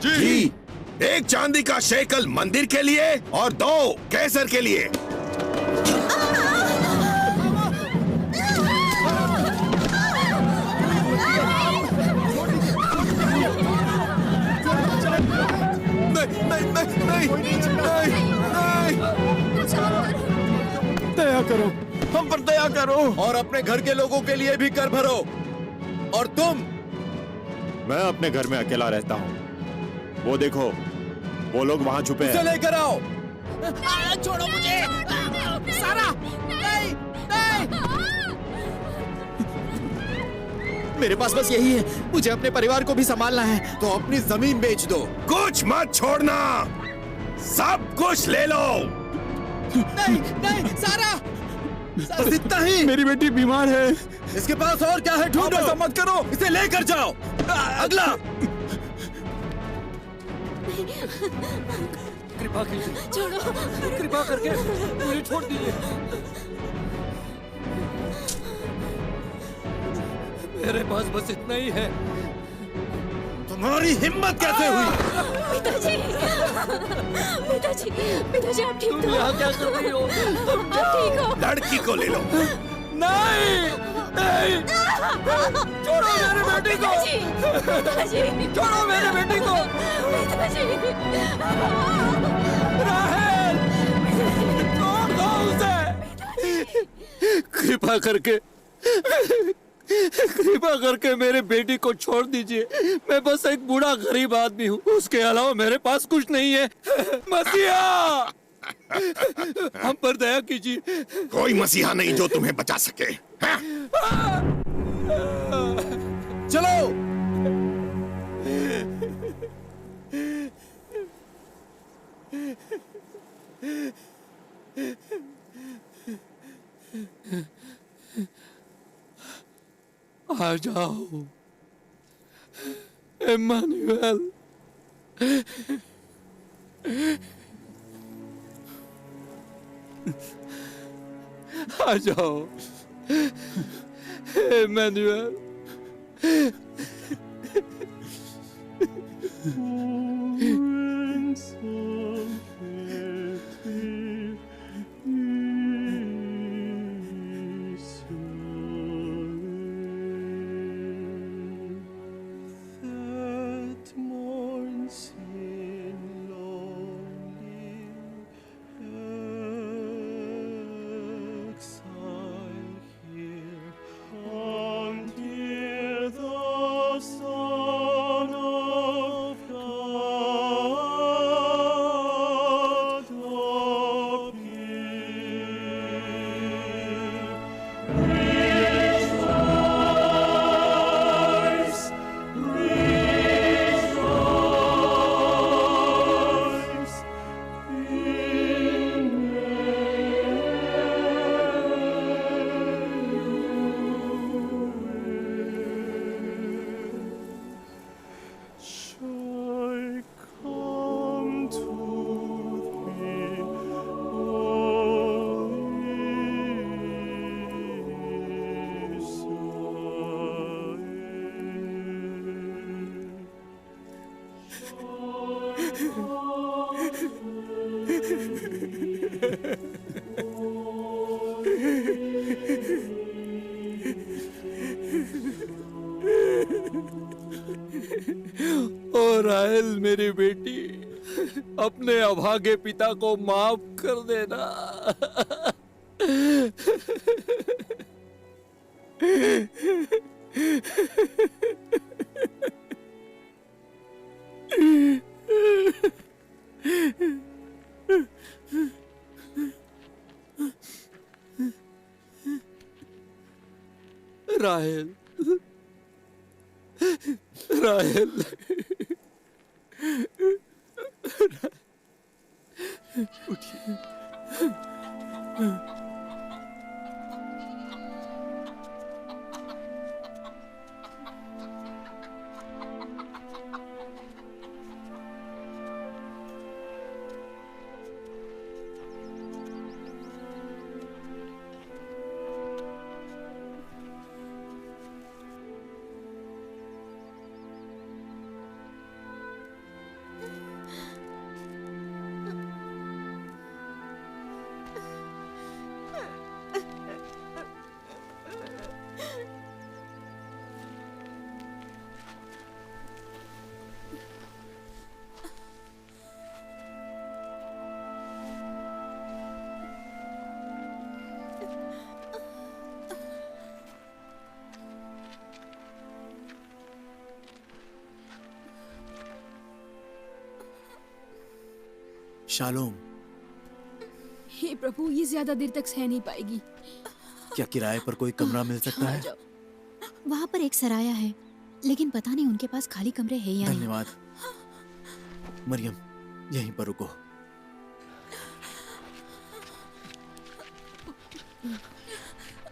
जी। 1 चांदी का शेकल मंदिर के लिए और 2 कैसर के लिए।
दया करो, हम पर दया करो।
और अपने घर के लोगों के लिए भी कर भरो। और तुम? मैं अपने घर में अकेला रहता हूँ। वो देखो, वो लोग वहाँ छुपे हैं।
लेकर आओ। छोड़ो मुझे। सारा, नहीं, नहीं।
मेरे पास बस यही है। मुझे अपने परिवार को भी संभालना है। तो अपनी जमीन बेच दो।
कुछ मत छोड़ना, सब कुछ ले लो।
नहीं, नहीं, सारा।
बस इतना ही।
मेरी बेटी बीमार है।
इसके पास और क्या है? ढूंढो।
ऐसा मत करो।
इसे लेकर जाओ। अगला।
कृपा कीजिए,
छोड़ो।
कृपा करके मुझे छोड़ दीजिए। मेरे पास बस इतना ही है।
तुम्हारी हिम्मत कैसे हुई?
पिताजी, पिताजी, पिताजी, आप ठीक
तुम यहाँ क्या कर रही हो?
आप ठीक हो?
लड़की को ले लो।
नहीं, नहीं, छोड़ो मेरे बेटी को।
पिताजी,
छोड़ो मेरे बेटी को।
पिताजी,
राहेल, छोड़ दो उसे। कृपा करके, कृपा करके मेरे बेटी को छोड़ दीजिए। मैं बस एक बूढ़ा गरीब आदमी हूँ, उसके अलावा मेरे पास कुछ नहीं है। मसीहा, हम पर दया कीजिए।
कोई मसीहा नहीं जो तुम्हें बचा सके।
चलो।
आ जाओ, इमानुएल, आ जाओ इमानुएल। ओ राहेल मेरी बेटी, अपने अभागे पिता को माफ कर देना। राहेल, राहेल, उठिए।
शालोम,
हे प्रभु, ये ज्यादा देर तक सह नहीं पाएगी।
क्या किराए पर कोई कमरा मिल सकता है?
वहाँ पर एक सराया है, लेकिन पता नहीं उनके पास खाली कमरे हैं या नहीं।
धन्यवाद। मरियम, यहीं पर रुको।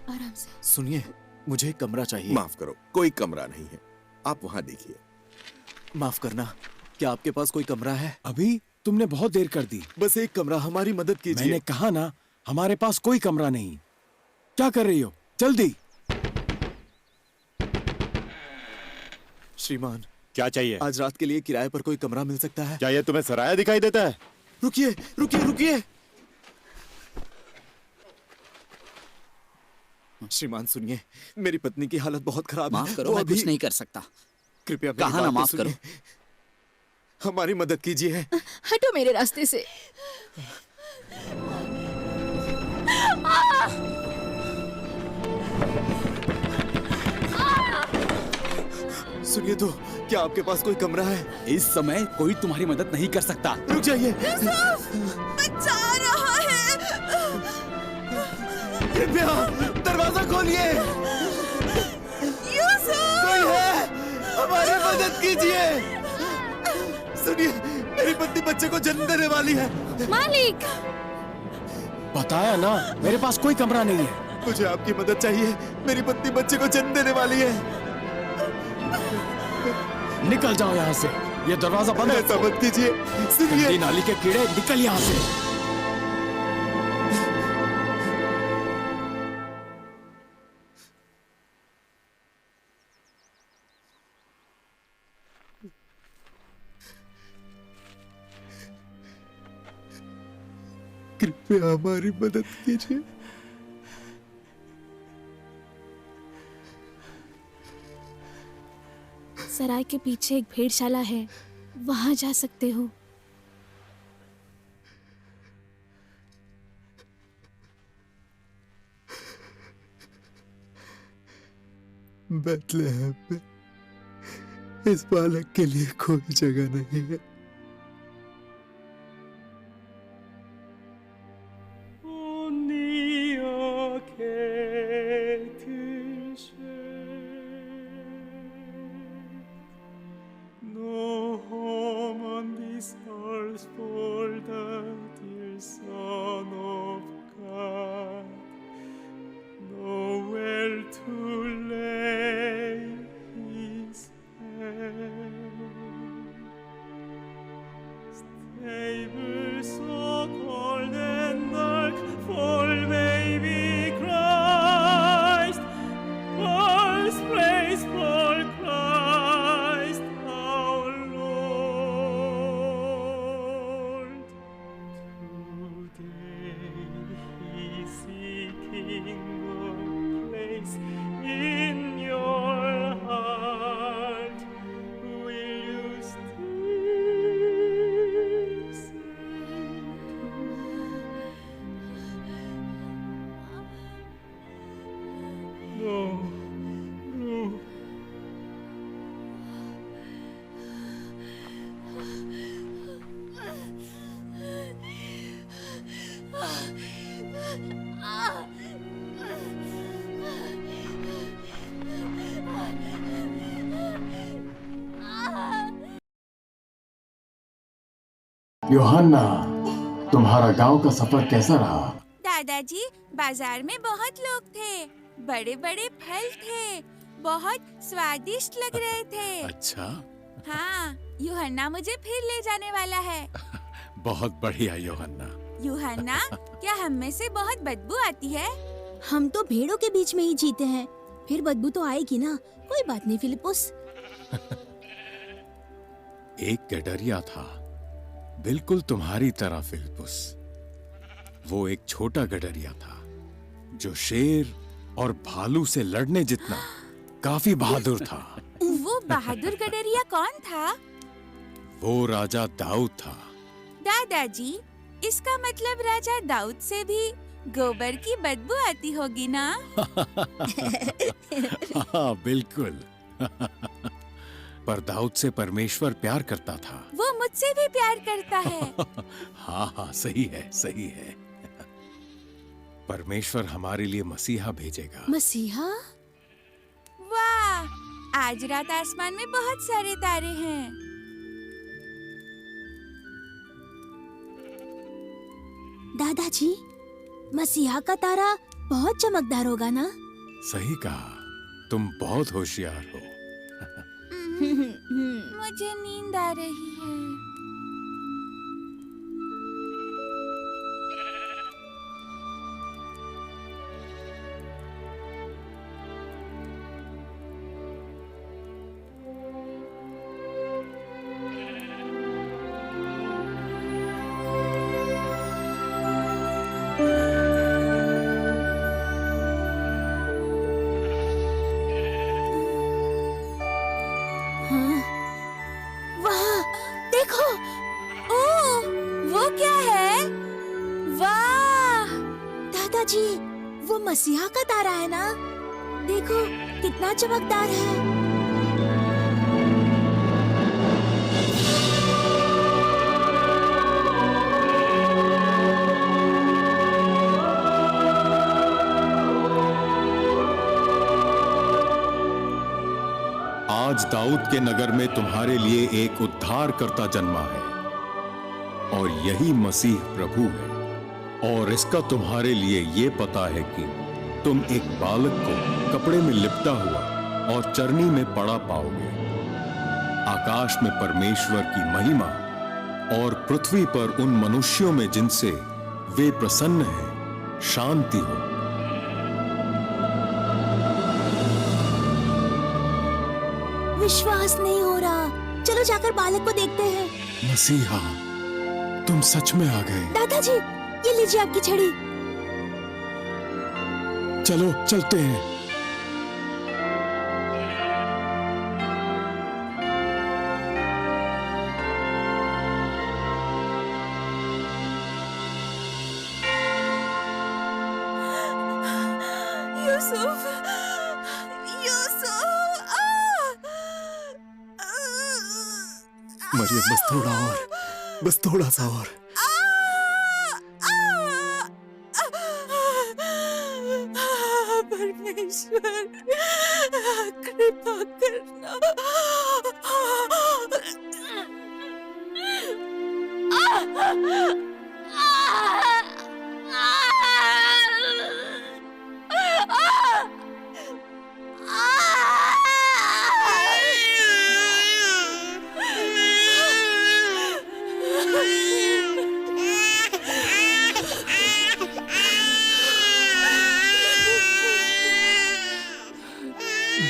आराम से।
सुनिए, मुझे एक कमरा चाहिए।
माफ करो, कोई कमरा नहीं है, आप वहाँ देखिए।
माफ करना, क्या आपके पास कोई कमरा है?
अभी तुमने बहुत देर कर दी।
बस एक कमरा, हमारी मदद कीजिए।
मैंने कहा ना, हमारे पास कोई कमरा नहीं। क्या कर रही हो? जल्दी।
श्रीमान,
क्या चाहिए?
आज रात के लिए किराए पर कोई कमरा मिल सकता है?
क्या ये तुम्हें सराया दिखाई देता है?
रुकिए, रुकिए, रुकिए। श्रीमान सुनिए, मेरी पत्नी की हालत बहुत खराब है।
माफ करो, मैं कुछ नहीं कर सकता।
कृपया
कहा ना माफ करो।
हमारी मदद कीजिए।
हटो मेरे रास्ते से।
सुनिए तो, क्या आपके पास कोई कमरा है?
इस समय कोई तुम्हारी मदद नहीं कर सकता।
रुक जाइए।
बचा रहा है।
कृपया दरवाजा खोलिए। कोई है? हमारी मदद कीजिए। सुनिए, मेरी पत्नी बच्चे को जन्म देने वाली है।
मालिक,
बताया ना, मेरे पास कोई कमरा नहीं है।
मुझे आपकी मदद चाहिए, मेरी पत्नी बच्चे को जन्म देने वाली है।
निकल जाओ यहाँ से। ये दरवाजा बंद
ऐसा मत कीजिए, सुनिए।
गंदी नाली के कीड़े, निकल यहाँ से।
कृपया हमारी मदद कीजिए।
सराय के पीछे एक भेड़शाला है, वहां जा सकते हो।
बैतलहम में इस बालक के लिए कोई जगह नहीं है।
No home on this earth for the dear Son of God, nowhere to lay his head. Stable so cold and dark for baby Christ, God's praise for Christ our Lord. Today He's seeking a place in your heart. Will you still say no, no.
यूहन्ना, तुम्हारा गांव का सफर कैसा रहा?
दादाजी, बाजार में बहुत लोग थे, बड़े बड़े फल थे, बहुत स्वादिष्ट लग रहे थे।
अच्छा,
हाँ, यूहन्ना मुझे फिर ले जाने वाला है।
बहुत बढ़िया यूहन्ना।
यूहन्ना, क्या हम में से बहुत बदबू आती है?
हम तो भेड़ों के बीच में ही जीते हैं, फिर बदबू तो आएगी ना। कोई बात नहीं फिलिपुस।
एक गडरिया था, बिल्कुल तुम्हारी तरह फिलिपुस। वो एक छोटा गडरिया था जो शेर और भालू से लड़ने जितना काफी बहादुर था।
वो बहादुर गडरिया कौन था?
वो राजा दाऊद था।
दादाजी, इसका मतलब राजा दाऊद से भी गोबर की बदबू आती होगी ना?
हाँ, बिल्कुल। पर दाऊद से परमेश्वर प्यार करता था।
वो मुझसे भी प्यार करता है।
हाँ हाँ, सही है, सही है। परमेश्वर हमारे लिए मसीहा भेजेगा।
मसीहा?
वाह, आज रात आसमान में बहुत सारे तारे हैं।
दादाजी, मसीहा का तारा बहुत चमकदार होगा ना?
सही कहा, तुम बहुत होशियार हो।
मुझे नींद आ रही है।
जी, वो मसीहा का तारा है ना? देखो कितना चमकदार है।
आज दाऊद के नगर में तुम्हारे लिए एक उद्धारकर्ता जन्मा है और यही मसीह प्रभु है। और इसका तुम्हारे लिए ये पता है कि तुम एक बालक को कपड़े में लिपटा हुआ और चरनी में पड़ा पाओगे। आकाश में परमेश्वर की महिमा और पृथ्वी पर उन मनुष्यों में जिनसे वे प्रसन्न हैं शांति हो।
विश्वास नहीं हो रहा। चलो जाकर बालक को देखते हैं।
मसीहा, तुम सच में आ गए।
दादाजी, ये लीजिए आपकी छड़ी।
चलो चलते हैं।
यूसुफ, यूसुफ,
मरियम, बस थोड़ा और, बस थोड़ा सा और।
परमेश्वर, कृपा करना।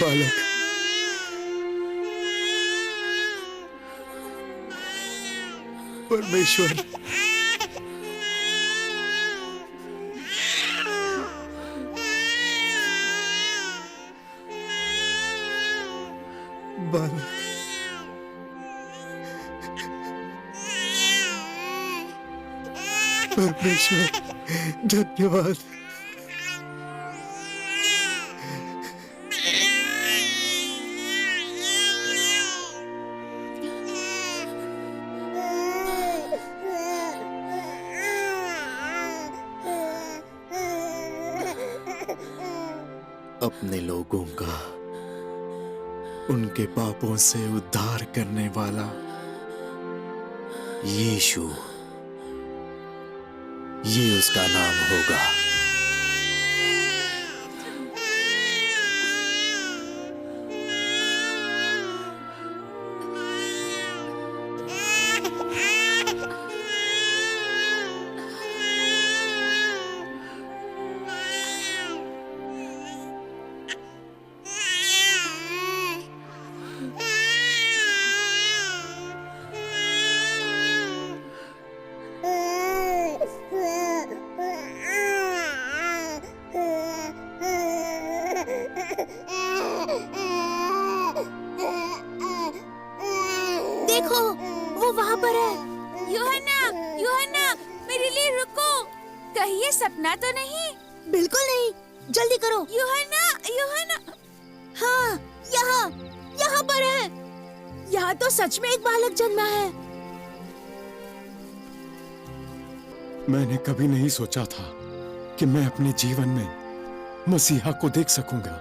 बालक, परमेश्वर, बालक, परमेश्वर, धन्यवाद। अपने लोगों का उनके पापों से उद्धार करने वाला यीशु, ये उसका नाम होगा।
देखो, वो वहाँ पर है।
यूहन्ना, यूहन्ना, मेरे लिए रुको। कहीं ये सपना तो नहीं?
बिल्कुल नहीं, जल्दी करो।
यूहन्ना, यूहन्ना।
हाँ, यहाँ पर है। यहाँ तो सच में एक बालक जन्मा है।
मैंने कभी नहीं सोचा था कि मैं अपने जीवन में मसीहा को देख सकूंगा।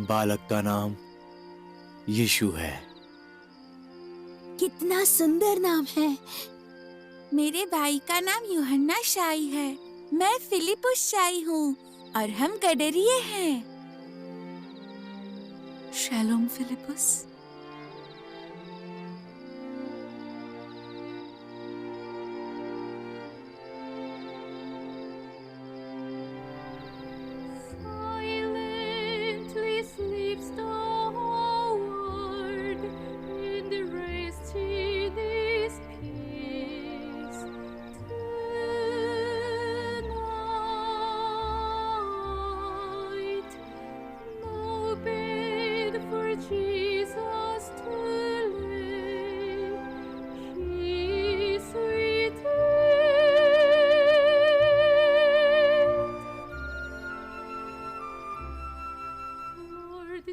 बालक का नाम यीशु है।
कितना सुंदर नाम है।
मेरे भाई का नाम यूहन्ना शाई है। मैं फिलिपुस शाई हूँ और हम गडरिये हैं। शैलोम Philip.
Silently sleeps the whole world in the rest in this peace. Tonight, no bed for Jesus.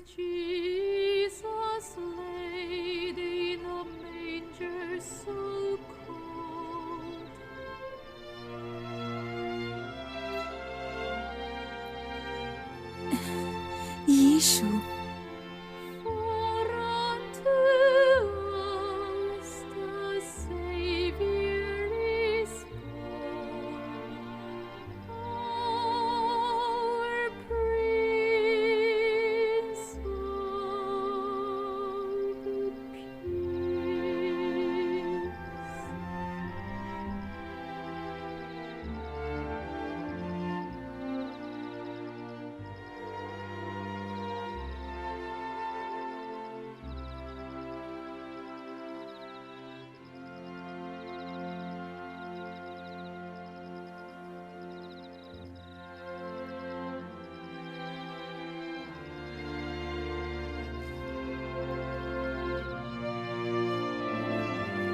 Jesus laid in a manger so cold.
Yeshu,
For unto us the Savior is born, our Prince of Peace.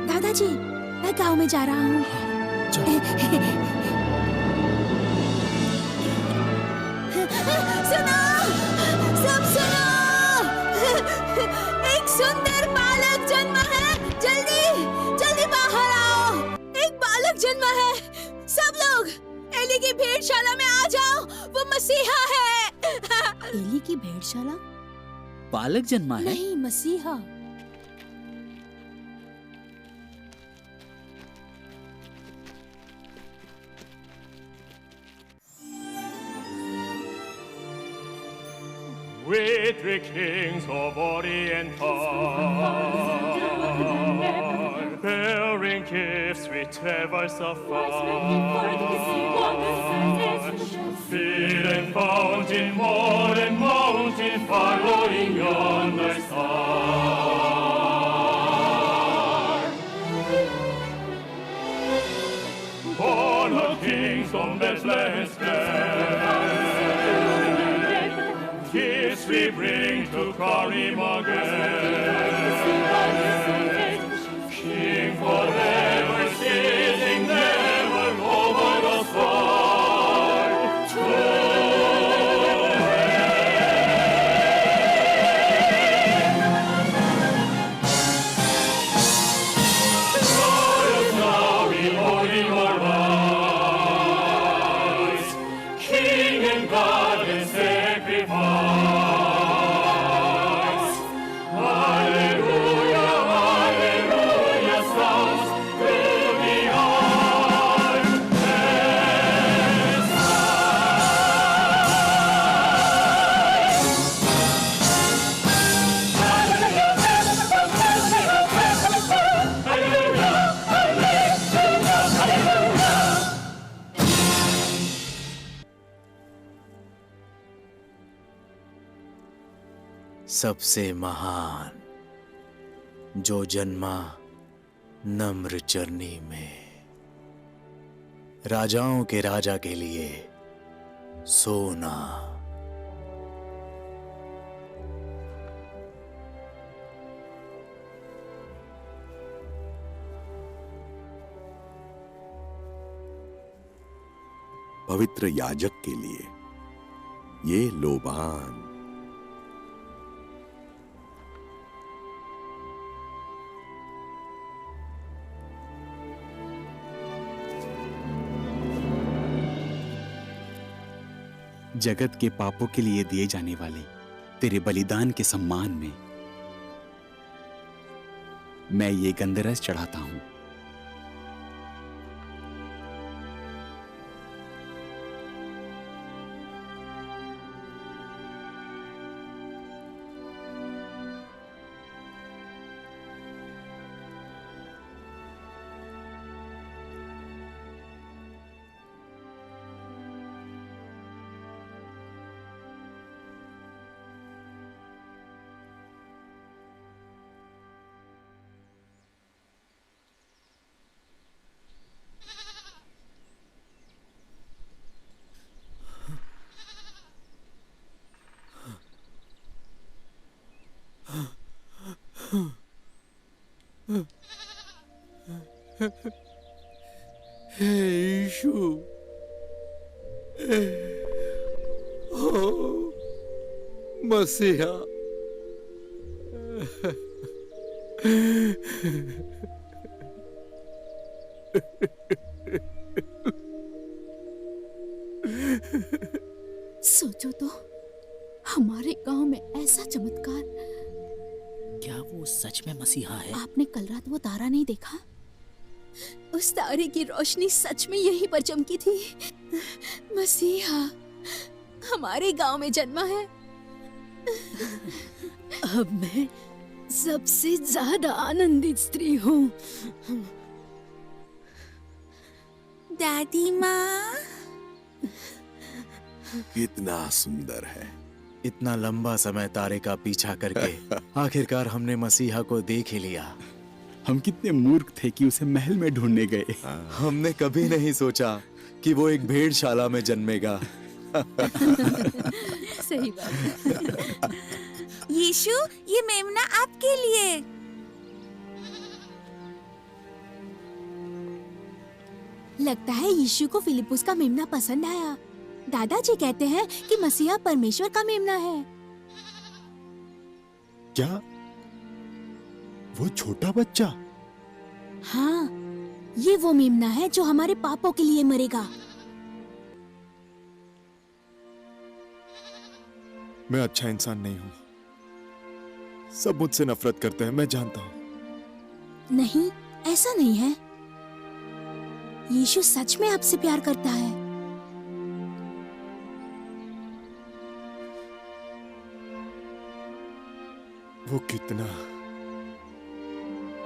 दादाजी, मैं गांव में जा रहा हूँ। सुनो, सब सुनो, एक सुंदर बालक जन्मा है। जल्दी जल्दी बाहर आओ, एक बालक जन्मा है। सब लोग एली की भेड़शाला में आ जाओ, वो मसीहा है। एली की भेड़शाला?
बालक जन्मा है?
नहीं, मसीहा।
We three kings of Orient are, bearing gifts with ever so far. Field and fountain, moor and mountain, following yonder star. Born of kings on Bethlehem's fair, gifts we bring to Karim again. King forever, sitting never over us far. Glorious now beholding our eyes, King and God and sacrifice. Hallelujah, hallelujah, sounds through the earth and
सबसे महान जो जन्मा नम्र चरनी में, राजाओं के राजा के लिए सोना।
पवित्र याजक के लिए ये लोबान।
जगत के पापों के लिए दिए जाने वाले तेरे बलिदान के सम्मान में मैं ये गंधरस चढ़ाता हूं।
हे यीशु, ओ मसीहा,
सोचो तो, हमारे गांव में ऐसा चमत्कार।
क्या वो सच में मसीहा है?
आपने कल रात वो तारा नहीं देखा? उस तारे की रोशनी सच में यहीं पर चमकी थी। मसीहा हमारे गांव में जन्मा है। अब मैं सबसे ज्यादा आनंदित स्त्री हूँ।
दादी माँ,
कितना सुंदर है। इतना लंबा समय तारे का पीछा करके आखिरकार हमने मसीहा को देख ही लिया।
हम कितने मूर्ख थे कि उसे महल में ढूंढने गए।
हमने कभी नहीं सोचा कि वो एक भेड़शाला में जन्मेगा।
सही बात।
यीशु, ये मेमना आपके लिए।
लगता है यीशु को फिलिपुस का मेमना पसंद आया। दादाजी कहते हैं कि मसीहा परमेश्वर का मेमना है।
क्या वो छोटा बच्चा?
हाँ, ये वो मेमना है जो हमारे पापों के लिए मरेगा।
मैं अच्छा इंसान नहीं हूँ। सब मुझसे नफरत करते हैं, मैं जानता हूँ।
नहीं, ऐसा नहीं है। यीशु सच में आपसे प्यार करता है।
वो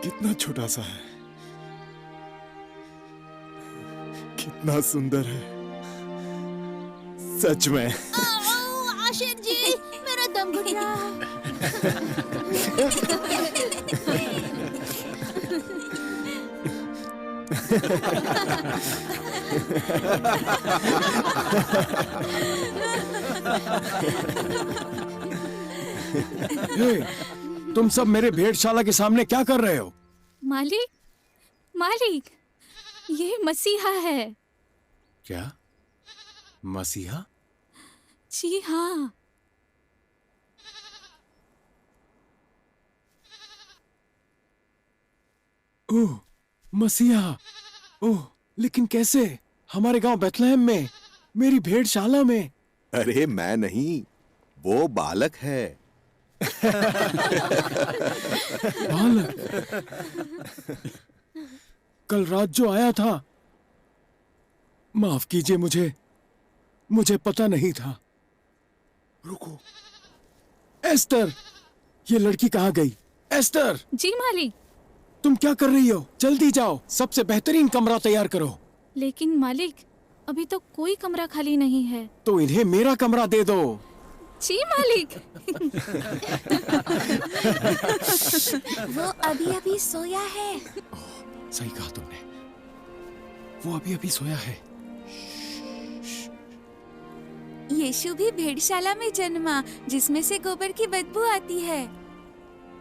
कितना छोटा सा है, कितना सुंदर है, सच में।
आशिक जी, मेरा दम घुट रहा है।
तुम सब मेरे भेड़शाला के सामने क्या कर रहे हो?
मालिक, मालिक, ये मसीहा है।
क्या? मसीहा?
जी हाँ।
ओह, मसीहा। ओह, लेकिन कैसे? हमारे गांव बेथलेहम में, मेरी भेड़शाला में।
अरे मैं नहीं, वो बालक है।
बालक? कल रात जो आया था, माफ कीजिए, मुझे पता नहीं था। रुको, एस्टर, ये लड़की कहाँ गई? एस्टर!
जी मालिक।
तुम क्या कर रही हो? जल्दी जाओ, सबसे बेहतरीन कमरा तैयार करो।
लेकिन मालिक, अभी तो कोई कमरा खाली नहीं है।
तो इन्हें मेरा कमरा दे दो।
जी मालिक।
वो अभी-अभी सोया है।
सही कहा तुमने, वो अभी सोया है।
यीशु भी भेड़शाला में जन्मा, जिसमें से गोबर की बदबू आती है।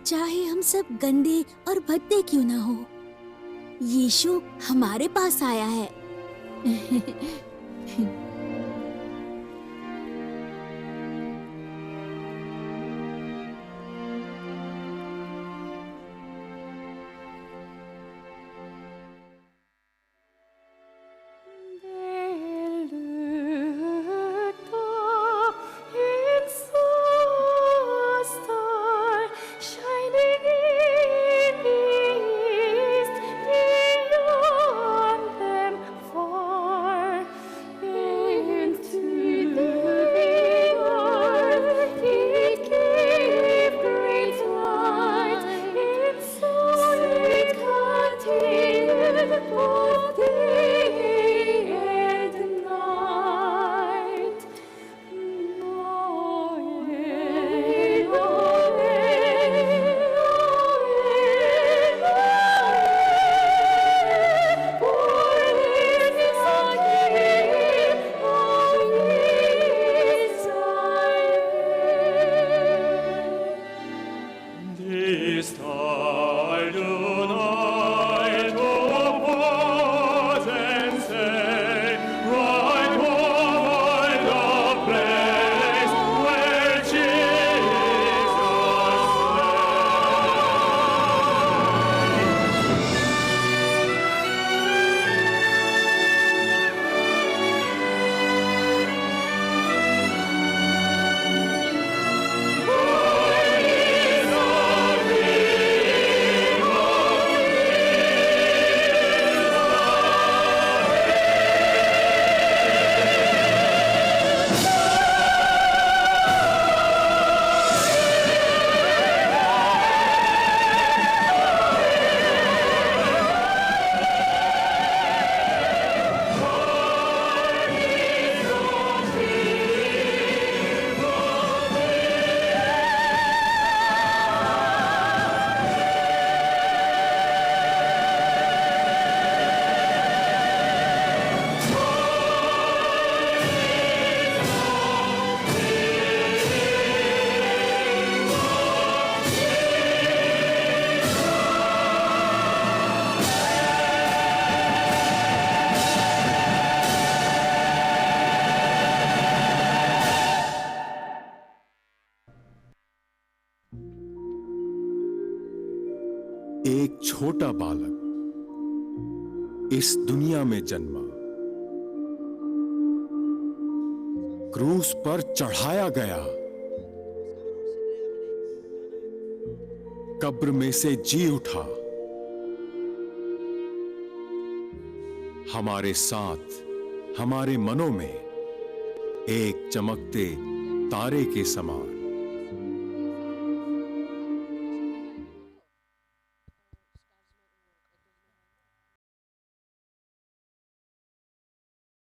चाहे हम सब गंदे और भद्दे क्यों ना हो, यीशु हमारे पास आया है।
Beyond them far,
एक छोटा बालक इस दुनिया में जन्मा, क्रूस पर चढ़ाया गया, कब्र में से जी उठा, हमारे साथ हमारे मनों में एक चमकते तारे के समान